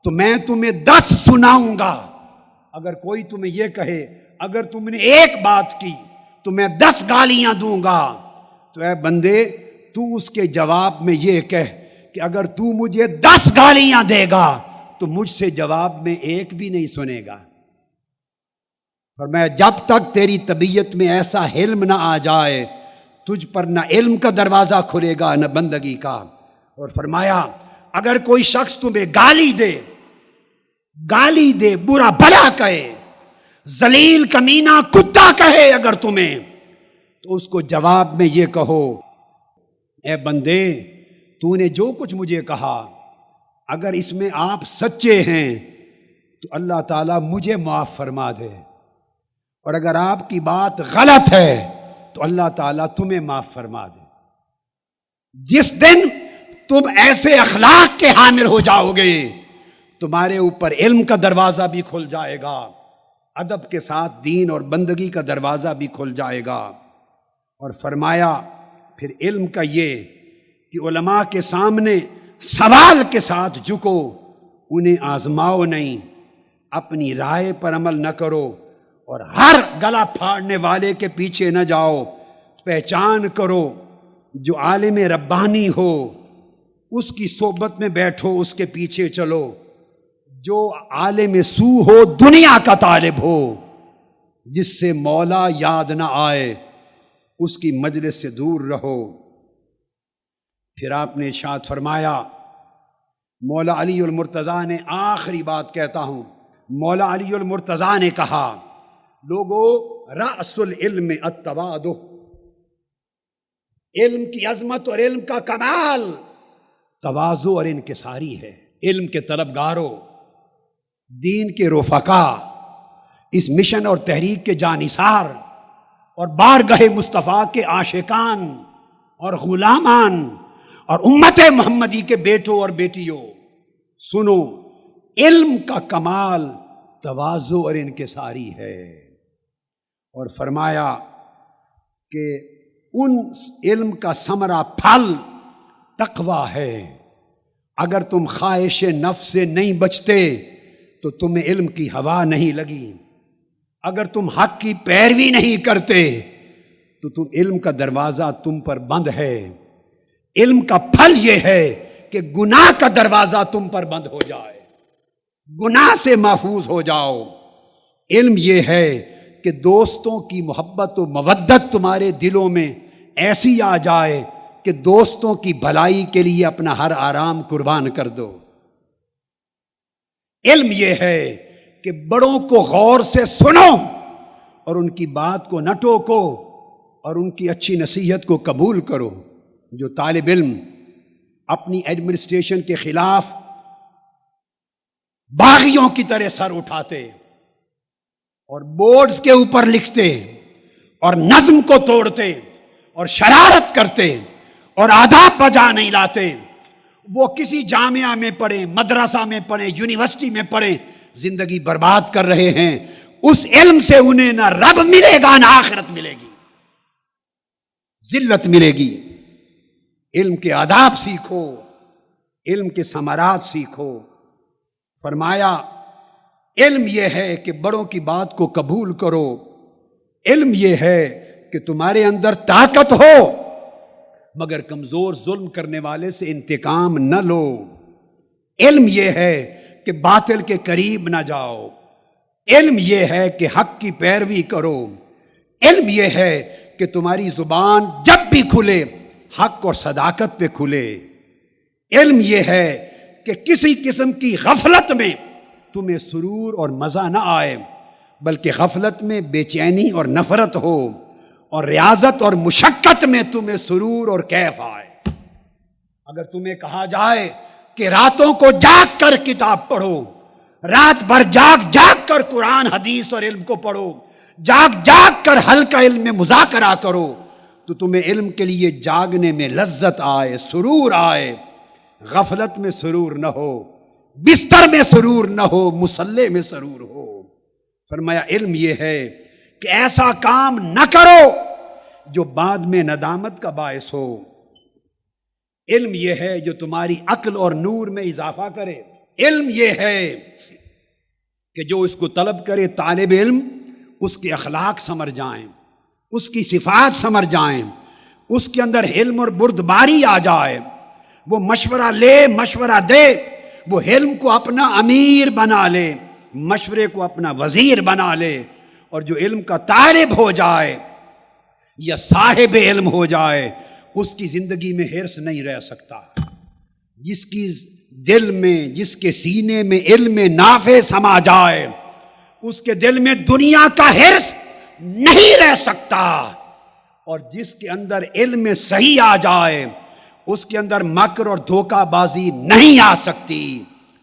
تو میں تمہیں 10 سناؤں گا۔ اگر کوئی تمہیں یہ کہے اگر تم نے ایک بات کی تو میں 10 گالیاں دوں گا، تو اے بندے تو اس کے جواب میں یہ کہہ کہ اگر تو مجھے 10 گالیاں دے گا تو مجھ سے جواب میں ایک بھی نہیں سنے گا۔ فرمایا جب تک تیری طبیعت میں ایسا حلم نہ آ جائے تجھ پر نہ علم کا دروازہ کھلے گا نہ بندگی کا۔ اور فرمایا اگر کوئی شخص تمہیں گالی دے، برا بھلا کہے، ذلیل کمینہ کتا کہے اگر تمہیں، تو اس کو جواب میں یہ کہو اے بندے تو نے جو کچھ مجھے کہا اگر اس میں آپ سچے ہیں تو اللہ تعالیٰ مجھے معاف فرما دے، اور اگر آپ کی بات غلط ہے تو اللہ تعالیٰ تمہیں معاف فرما دے۔ جس دن تم ایسے اخلاق کے حامل ہو جاؤ گے تمہارے اوپر علم کا دروازہ بھی کھل جائے گا، ادب کے ساتھ دین اور بندگی کا دروازہ بھی کھل جائے گا۔ اور فرمایا پھر علم کا یہ کہ علماء کے سامنے سوال کے ساتھ جھکو، انہیں آزماؤ نہیں، اپنی رائے پر عمل نہ کرو، اور ہر گلا پھاڑنے والے کے پیچھے نہ جاؤ۔ پہچان کرو جو عالم ربانی ہو اس کی صحبت میں بیٹھو، اس کے پیچھے چلو، جو عالم سو ہو دنیا کا طالب ہو جس سے مولا یاد نہ آئے اس کی مجلس سے دور رہو۔ پھر آپ نے ارشاد فرمایا، مولا علی المرتضیٰ نے، آخری بات کہتا ہوں، مولا علی المرتضیٰ نے کہا لوگو رأس العلم التواضع، علم کی عظمت اور علم کا کمال تواضع اور انکساری ہے۔ علم کے طلبگاروں، دین کے رفقا، اس مشن اور تحریک کے جانثار اور بارگاہ مصطفیٰ کے عاشقان اور غلامان اور امت محمدی کے بیٹوں اور بیٹیوں، سنو، علم کا کمال تواضع اور انکساری ہے۔ اور فرمایا کہ ان علم کا ثمرہ پھل تقویٰ ہے۔ اگر تم خواہش نفس سے نہیں بچتے تو تمہیں علم کی ہوا نہیں لگی، اگر تم حق کی پیروی نہیں کرتے تو تم علم کا دروازہ تم پر بند ہے۔ علم کا پھل یہ ہے کہ گناہ کا دروازہ تم پر بند ہو جائے، گناہ سے محفوظ ہو جاؤ۔ علم یہ ہے کہ دوستوں کی محبت و مودت تمہارے دلوں میں ایسی آ جائے کہ دوستوں کی بھلائی کے لیے اپنا ہر آرام قربان کر دو۔ علم یہ ہے کہ بڑوں کو غور سے سنو اور ان کی بات کو نہ ٹوکو اور ان کی اچھی نصیحت کو قبول کرو۔ جو طالب علم اپنی ایڈمنسٹریشن کے خلاف باغیوں کی طرح سر اٹھاتے اور بورڈز کے اوپر لکھتے اور نظم کو توڑتے اور شرارت کرتے اور آداب بجا نہیں لاتے، وہ کسی جامعہ میں پڑھیں، مدرسہ میں پڑھیں، یونیورسٹی میں پڑھیں، زندگی برباد کر رہے ہیں۔ اس علم سے انہیں نہ رب ملے گا نہ آخرت ملے گی، ذلت ملے گی۔ علم کے آداب سیکھو، علم کے ثمرات سیکھو۔ فرمایا علم یہ ہے کہ بڑوں کی بات کو قبول کرو، علم یہ ہے کہ تمہارے اندر طاقت ہو مگر کمزور ظلم کرنے والے سے انتقام نہ لو، علم یہ ہے کہ باطل کے قریب نہ جاؤ، علم یہ ہے کہ حق کی پیروی کرو، علم یہ ہے کہ تمہاری زبان جب بھی کھلے حق اور صداقت پہ کھلے، علم یہ ہے کہ کسی قسم کی غفلت میں تمہیں سرور اور مزہ نہ آئے بلکہ غفلت میں بے چینی اور نفرت ہو، اور ریاضت اور مشقت میں تمہیں سرور اور کیف آئے۔ اگر تمہیں کہا جائے کہ راتوں کو جاگ کر کتاب پڑھو، رات بھر جاگ جاگ کر قرآن حدیث اور علم کو پڑھو، جاگ جاگ کر حلقہ علم میں مذاکرہ کرو، تو تمہیں علم کے لیے جاگنے میں لذت آئے، سرور آئے، غفلت میں سرور نہ ہو، بستر میں سرور نہ ہو، مصلے میں سرور ہو۔ فرمایا علم یہ ہے کہ ایسا کام نہ کرو جو بعد میں ندامت کا باعث ہو، علم یہ ہے جو تمہاری عقل اور نور میں اضافہ کرے، علم یہ ہے کہ جو اس کو طلب کرے طالب علم اس کے اخلاق سمر جائیں، اس کی صفات سمر جائیں، اس کے اندر علم اور بردباری آ جائے، وہ مشورہ لے مشورہ دے، وہ علم کو اپنا امیر بنا لے، مشورے کو اپنا وزیر بنا لے، اور جو علم کا طالب ہو جائے یا صاحب علم ہو جائے اس کی زندگی میں حرص نہیں رہ سکتا۔ جس کی دل میں، جس کے سینے میں علم نافع سما جائے اس کے دل میں دنیا کا حرص نہیں رہ سکتا، اور جس کے اندر علم صحیح آ جائے اس کے اندر مکر اور دھوکہ بازی نہیں آ سکتی،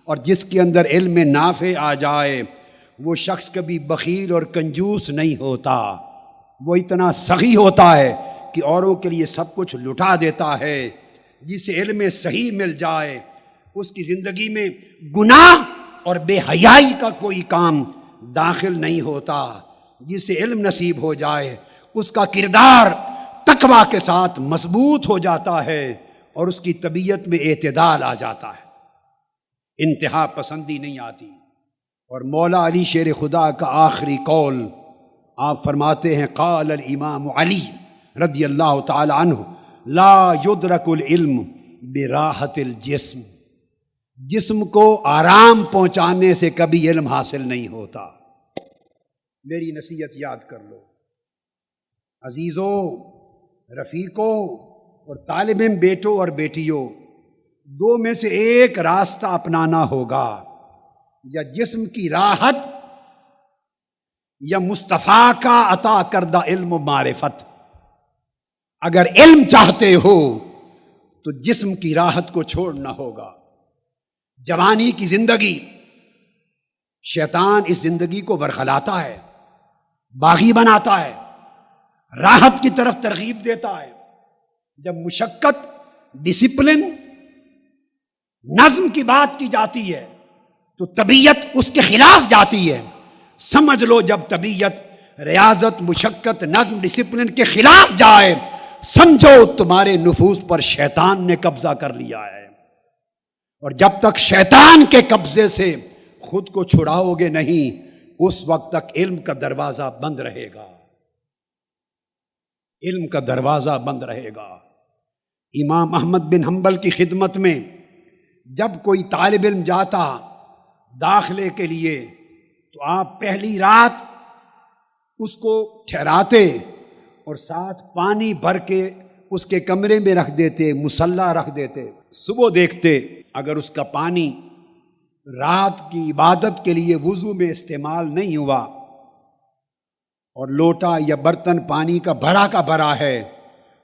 اور جس کے اندر علم نافع آ جائے وہ شخص کبھی بخیل اور کنجوس نہیں ہوتا، وہ اتنا سخی ہوتا ہے کہ اوروں کے لیے سب کچھ لٹا دیتا ہے۔ جسے علم صحیح مل جائے اس کی زندگی میں گناہ اور بے حیائی کا کوئی کام داخل نہیں ہوتا، جسے علم نصیب ہو جائے اس کا کردار تقویٰ کے ساتھ مضبوط ہو جاتا ہے اور اس کی طبیعت میں اعتدال آ جاتا ہے، انتہا پسندی نہیں آتی۔ اور مولا علی شیر خدا کا آخری قول آپ فرماتے ہیں، قال الامام علی رضی اللہ تعالی عنہ، لا یدرک العلم براحت الجسم، جسم کو آرام پہنچانے سے کبھی علم حاصل نہیں ہوتا۔ میری نصیحت یاد کر لو عزیزوں، رفیقوں اور طالب علم بیٹوں اور بیٹیوں، دو میں سے ایک راستہ اپنانا ہوگا، یا جسم کی راحت یا مصطفیٰ کا عطا کردہ علم و معرفت۔ اگر علم چاہتے ہو تو جسم کی راحت کو چھوڑنا ہوگا۔ جوانی کی زندگی، شیطان اس زندگی کو ورخلاتا ہے، باغی بناتا ہے، راحت کی طرف ترغیب دیتا ہے۔ جب مشقت، ڈسپلن، نظم کی بات کی جاتی ہے تو طبیعت اس کے خلاف جاتی ہے۔ سمجھ لو جب طبیعت ریاضت، مشقت، نظم، ڈسپلن کے خلاف جائے، سمجھو تمہارے نفوس پر شیطان نے قبضہ کر لیا ہے، اور جب تک شیطان کے قبضے سے خود کو چھڑاؤ گے نہیں اس وقت تک علم کا دروازہ بند رہے گا، علم کا دروازہ بند رہے گا۔ امام احمد بن حنبل کی خدمت میں جب کوئی طالب علم جاتا داخلے کے لیے تو آپ پہلی رات اس کو ٹھہراتے اور ساتھ پانی بھر کے اس کے کمرے میں رکھ دیتے، مصلی رکھ دیتے۔ صبح دیکھتے اگر اس کا پانی رات کی عبادت کے لیے وضو میں استعمال نہیں ہوا اور لوٹا یا برتن پانی کا بھرا ہے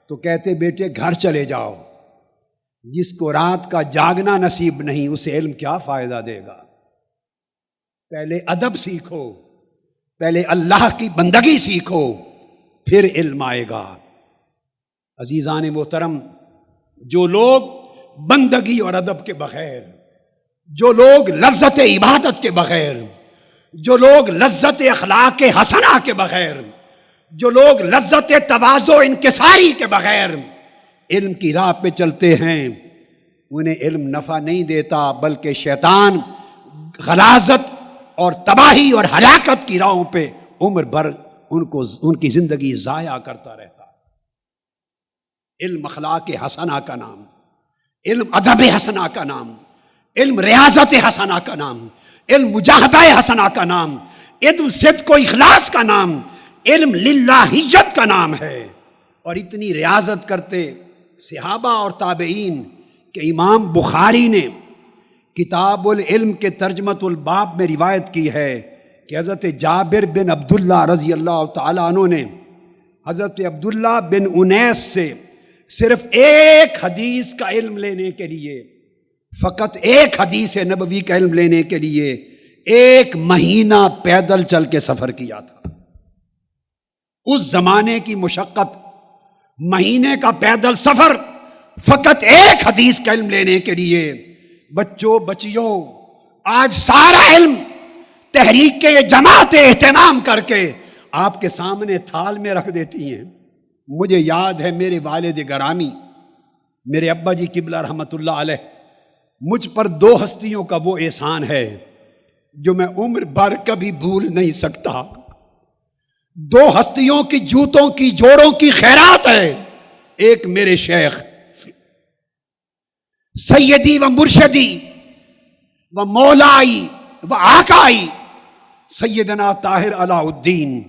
تو کہتے بیٹے گھر چلے جاؤ، جس کو رات کا جاگنا نصیب نہیں اسے علم کیا فائدہ دے گا۔ پہلے ادب سیکھو، پہلے اللہ کی بندگی سیکھو، پھر علم آئے گا۔ عزیزان محترم، جو لوگ بندگی اور ادب کے بغیر، جو لوگ لذت عبادت کے بغیر، جو لوگ لذت اخلاق حسنہ کے بغیر، جو لوگ لذت تواضع انکساری کے بغیر علم کی راہ پہ چلتے ہیں انہیں علم نفع نہیں دیتا، بلکہ شیطان غلاظت اور تباہی اور ہلاکت کی راہوں پہ عمر بھر ان کی زندگی ضائع کرتا رہتا ہے۔ علم اخلاق حسنہ کا نام، علم ادب حسنہ کا نام، علم ریاضت حسنہ کا نام، علم مجاہدہ حسنہ کا نام، علم صدق و اخلاص کا نام، علم للہیت کا نام ہے۔ اور اتنی ریاضت کرتے صحابہ اور تابعین کہ امام بخاری نے کتاب العلم کے ترجمۃ الباب میں روایت کی ہے کہ حضرت جابر بن عبداللہ رضی اللہ تعالیٰ عنہ نے حضرت عبداللہ بن انیس سے صرف ایک حدیث کا علم لینے کے لیے، فقط ایک حدیث نبوی کا علم لینے کے لیے 1 مہینہ پیدل چل کے سفر کیا تھا۔ اس زمانے کی مشقت، مہینے کا پیدل سفر فقط ایک حدیث کا علم لینے کے لیے۔ بچوں بچیوں، آج سارا علم تحریک کے جماعت اہتمام کر کے آپ کے سامنے تھال میں رکھ دیتی ہیں۔ مجھے یاد ہے میرے والد گرامی، میرے ابا جی قبلہ رحمۃ اللہ علیہ، مجھ پر 2 ہستیوں کا وہ احسان ہے جو میں عمر بھر کبھی بھول نہیں سکتا۔ 2 ہستیوں کی جوتوں کی جوڑوں کی خیرات ہے۔ ایک میرے شیخ سیدی و مرشدی و مولائی و آقائی سیدنا طاہر علاء الدین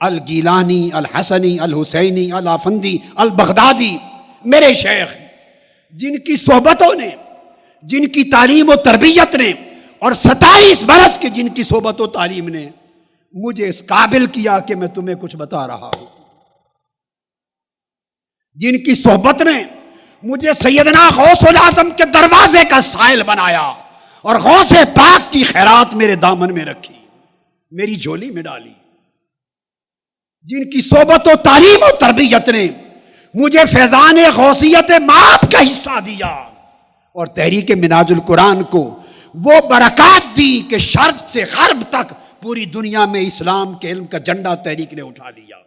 الگیلانی الحسنی الحسینی الافندی البغدادی، میرے شیخ، جن کی صحبتوں نے، جن کی تعلیم و تربیت نے، اور 27 برس کے جن کی صحبت و تعلیم نے مجھے اس قابل کیا کہ میں تمہیں کچھ بتا رہا ہوں، جن کی صحبت نے مجھے سیدنا غوث العظم کے دروازے کا سائل بنایا اور غوث پاک کی خیرات میرے دامن میں رکھی، میری جھولی میں ڈالی، جن کی صحبت و تعلیم و تربیت نے مجھے فیضان غوثیت مآب کا حصہ دیا اور تحریک منہاج القرآن کو وہ برکات دی کہ شرق سے غرب تک پوری دنیا میں اسلام کے علم کا جھنڈا تحریک نے اٹھا لیا۔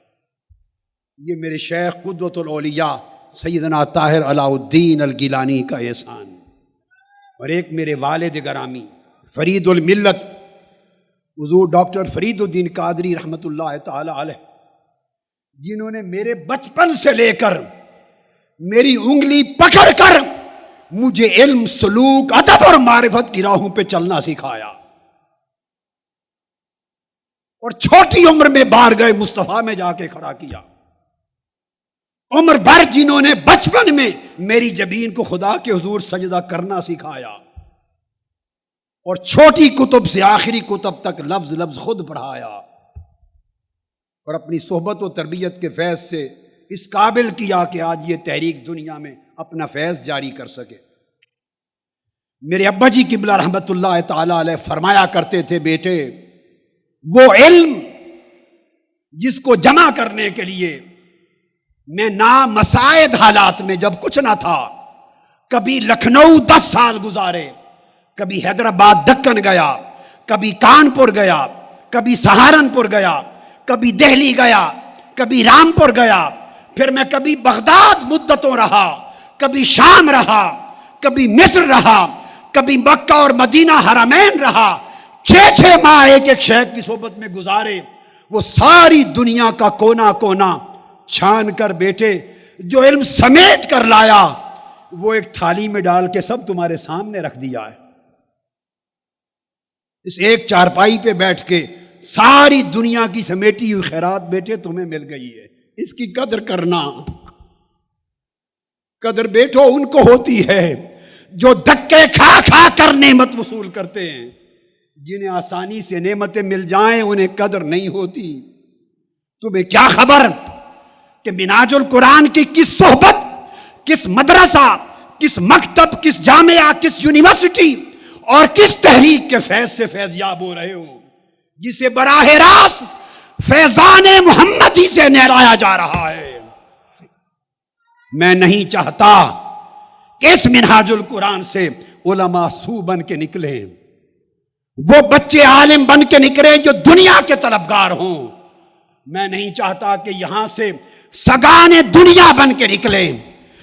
یہ میرے شیخ قدوۃ الاولیاء سیدنا طاہر علاء الدین الگیلانی کا احسان۔ اور ایک میرے والد گرامی فرید الملت حضور ڈاکٹر فرید الدین قادری رحمۃ اللہ تعالی علیہ، جنہوں نے میرے بچپن سے لے کر میری انگلی پکڑ کر مجھے علم، سلوک، ادب اور معرفت کی راہوں پہ چلنا سکھایا، اور چھوٹی عمر میں بارگاہ مصطفیٰ میں جا کے کھڑا کیا، عمر بھر جنہوں نے بچپن میں میری جبین کو خدا کے حضور سجدہ کرنا سکھایا، اور چھوٹی کتب سے آخری کتب تک لفظ لفظ خود پڑھایا، اور اپنی صحبت و تربیت کے فیض سے اس قابل کیا کہ آج یہ تحریک دنیا میں اپنا فیض جاری کر سکے۔ میرے ابا جی قبلہ رحمت اللہ تعالی علیہ فرمایا کرتے تھے، بیٹے، وہ علم جس کو جمع کرنے کے لیے میں نامساعد حالات میں، جب کچھ نہ تھا، کبھی لکھنؤ 10 سال گزارے، کبھی حیدرآباد دکن گیا، کبھی کانپور گیا، کبھی سہارنپور گیا، کبھی دہلی گیا، کبھی رامپور گیا، پھر میں کبھی بغداد مدتوں رہا، کبھی شام رہا، کبھی مصر رہا، کبھی مکہ اور مدینہ حرمین رہا، 6 ماہ ایک ایک شیخ کی صحبت میں گزارے۔ وہ ساری دنیا کا کونا کونا چھان کر بیٹے جو علم سمیٹ کر لایا، وہ ایک تھالی میں ڈال کے سب تمہارے سامنے رکھ دیا ہے۔ اس ایک چارپائی پہ بیٹھ کے ساری دنیا کی سمیٹی ہوئی خیرات بیٹے تمہیں مل گئی ہے، اس کی قدر کرنا۔ قدر بیٹو ان کو ہوتی ہے جو دھکے کھا کھا کر نعمت وصول کرتے ہیں، جنہیں آسانی سے نعمتیں مل جائیں انہیں قدر نہیں ہوتی۔ تمہیں کیا خبر کہ منہاج القرآن کی کس صحبت، کس مدرسہ، کس مکتب، کس جامعہ، کس یونیورسٹی اور کس تحریک کے فیض سے فیض یاب ہو رہے ہو، جسے براہ راست فیضان محمدی سے نہرایا جا رہا ہے۔ میں نہیں چاہتا کہ اس منہاج القرآن سے علماء سو بن کے نکلیں، وہ بچے عالم بن کے نکلیں جو دنیا کے طلبگار ہوں۔ میں نہیں چاہتا کہ یہاں سے سگانے دنیا بن کے نکلیں،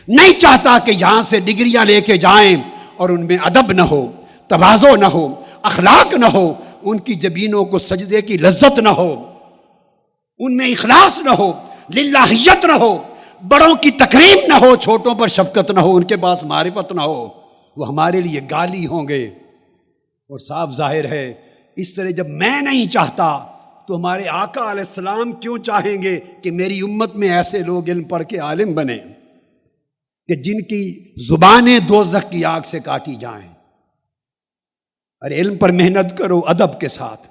نہیں چاہتا کہ یہاں سے ڈگریاں لے کے جائیں اور ان میں ادب نہ ہو، تواضع نہ ہو، اخلاق نہ ہو، ان کی جبینوں کو سجدے کی لذت نہ ہو، ان میں اخلاص نہ ہو، للہیت نہ ہو، بڑوں کی تکریم نہ ہو، چھوٹوں پر شفقت نہ ہو، ان کے پاس معرفت نہ ہو، وہ ہمارے لیے گالی ہوں گے۔ اور صاف ظاہر ہے اس طرح جب میں نہیں چاہتا تو ہمارے آقا علیہ السلام کیوں چاہیں گے کہ میری امت میں ایسے لوگ علم پڑھ کے عالم بنیں کہ جن کی زبانیں دوزخ کی آگ سے کاٹی جائیں۔ اور علم پر محنت کرو ادب کے ساتھ،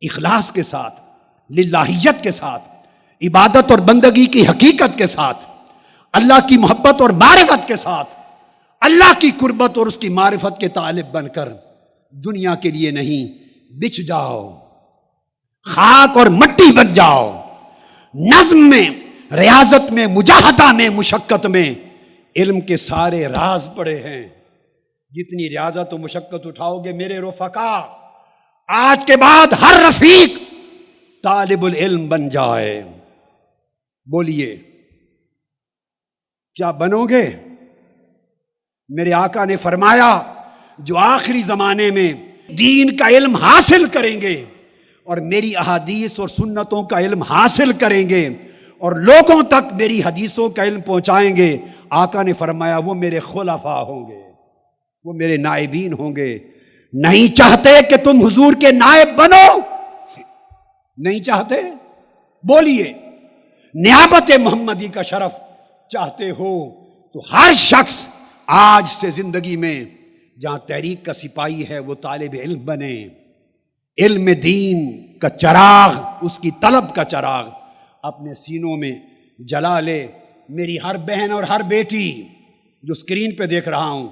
اخلاص کے ساتھ، للہیت کے ساتھ، عبادت اور بندگی کی حقیقت کے ساتھ، اللہ کی محبت اور معرفت کے ساتھ، اللہ کی قربت اور اس کی معرفت کے طالب بن کر دنیا کے لیے نہیں بچ جاؤ، خاک اور مٹی بن جاؤ۔ نظم میں، ریاضت میں، مجاہدہ میں، مشقت میں علم کے سارے راز پڑے ہیں۔ جتنی ریاضت و مشقت اٹھاؤ گے میرے رفقا، آج کے بعد ہر رفیق طالب العلم بن جائے۔ بولیے کیا بنو گے؟ میرے آقا نے فرمایا جو آخری زمانے میں دین کا علم حاصل کریں گے اور میری احادیث اور سنتوں کا علم حاصل کریں گے اور لوگوں تک میری حدیثوں کا علم پہنچائیں گے، آقا نے فرمایا وہ میرے خلفاء ہوں گے، وہ میرے نائبین ہوں گے۔ نہیں چاہتے کہ تم حضور کے نائب بنو؟ نہیں چاہتے؟ بولیے نیابت محمدی کا شرف چاہتے ہو تو ہر شخص آج سے زندگی میں جہاں تحریک کا سپاہی ہے وہ طالب علم بنے، علم دین کا چراغ، اس کی طلب کا چراغ اپنے سینوں میں جلا لے۔ میری ہر بہن اور ہر بیٹی جو اسکرین پہ دیکھ رہا ہوں،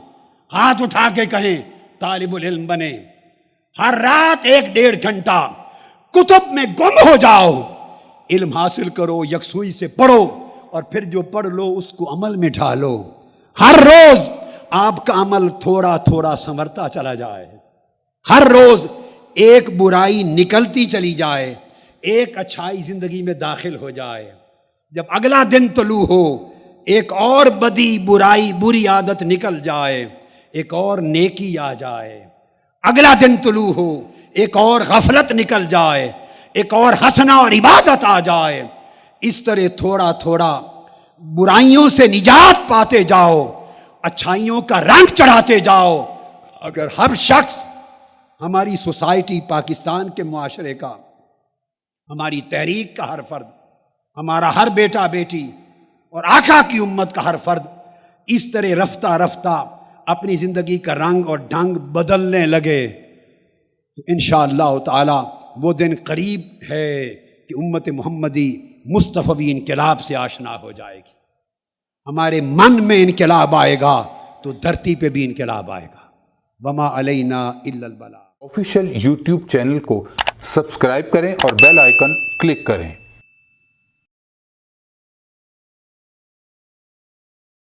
ہاتھ اٹھا کے کہیں طالب العلم بنے۔ ہر رات 1-1.5 گھنٹہ کتب میں گم ہو جاؤ، علم حاصل کرو، یکسوئی سے پڑھو اور پھر جو پڑھ لو اس کو عمل میں ڈھالو۔ ہر روز آپ کا عمل تھوڑا تھوڑا سنورتا چلا جائے، ہر روز ایک برائی نکلتی چلی جائے، ایک اچھائی زندگی میں داخل ہو جائے۔ جب اگلا دن طلوع ہو ایک اور بدی، برائی، بری عادت نکل جائے، ایک اور نیکی آ جائے۔ اگلا دن طلوع ہو ایک اور غفلت نکل جائے، ایک اور حسنہ اور عبادت آ جائے۔ اس طرح تھوڑا تھوڑا برائیوں سے نجات پاتے جاؤ، اچھائیوں کا رنگ چڑھاتے جاؤ۔ اگر ہر شخص، ہماری سوسائٹی، پاکستان کے معاشرے کا، ہماری تحریک کا ہر فرد، ہمارا ہر بیٹا بیٹی اور آقا کی امت کا ہر فرد اس طرح رفتہ رفتہ اپنی زندگی کا رنگ اور ڈھنگ بدلنے لگے تو انشاءاللہ تعالی وہ دن قریب ہے کہ امت محمدی مصطفی انقلاب سے آشنا ہو جائے گی۔ ہمارے من میں انقلاب آئے گا تو دھرتی پہ بھی انقلاب آئے گا۔ وما علینا الا البلاغ۔ آفیشیل یوٹیوب چینل کو سبسکرائب کریں اور بیل آئیکن کلک کریں۔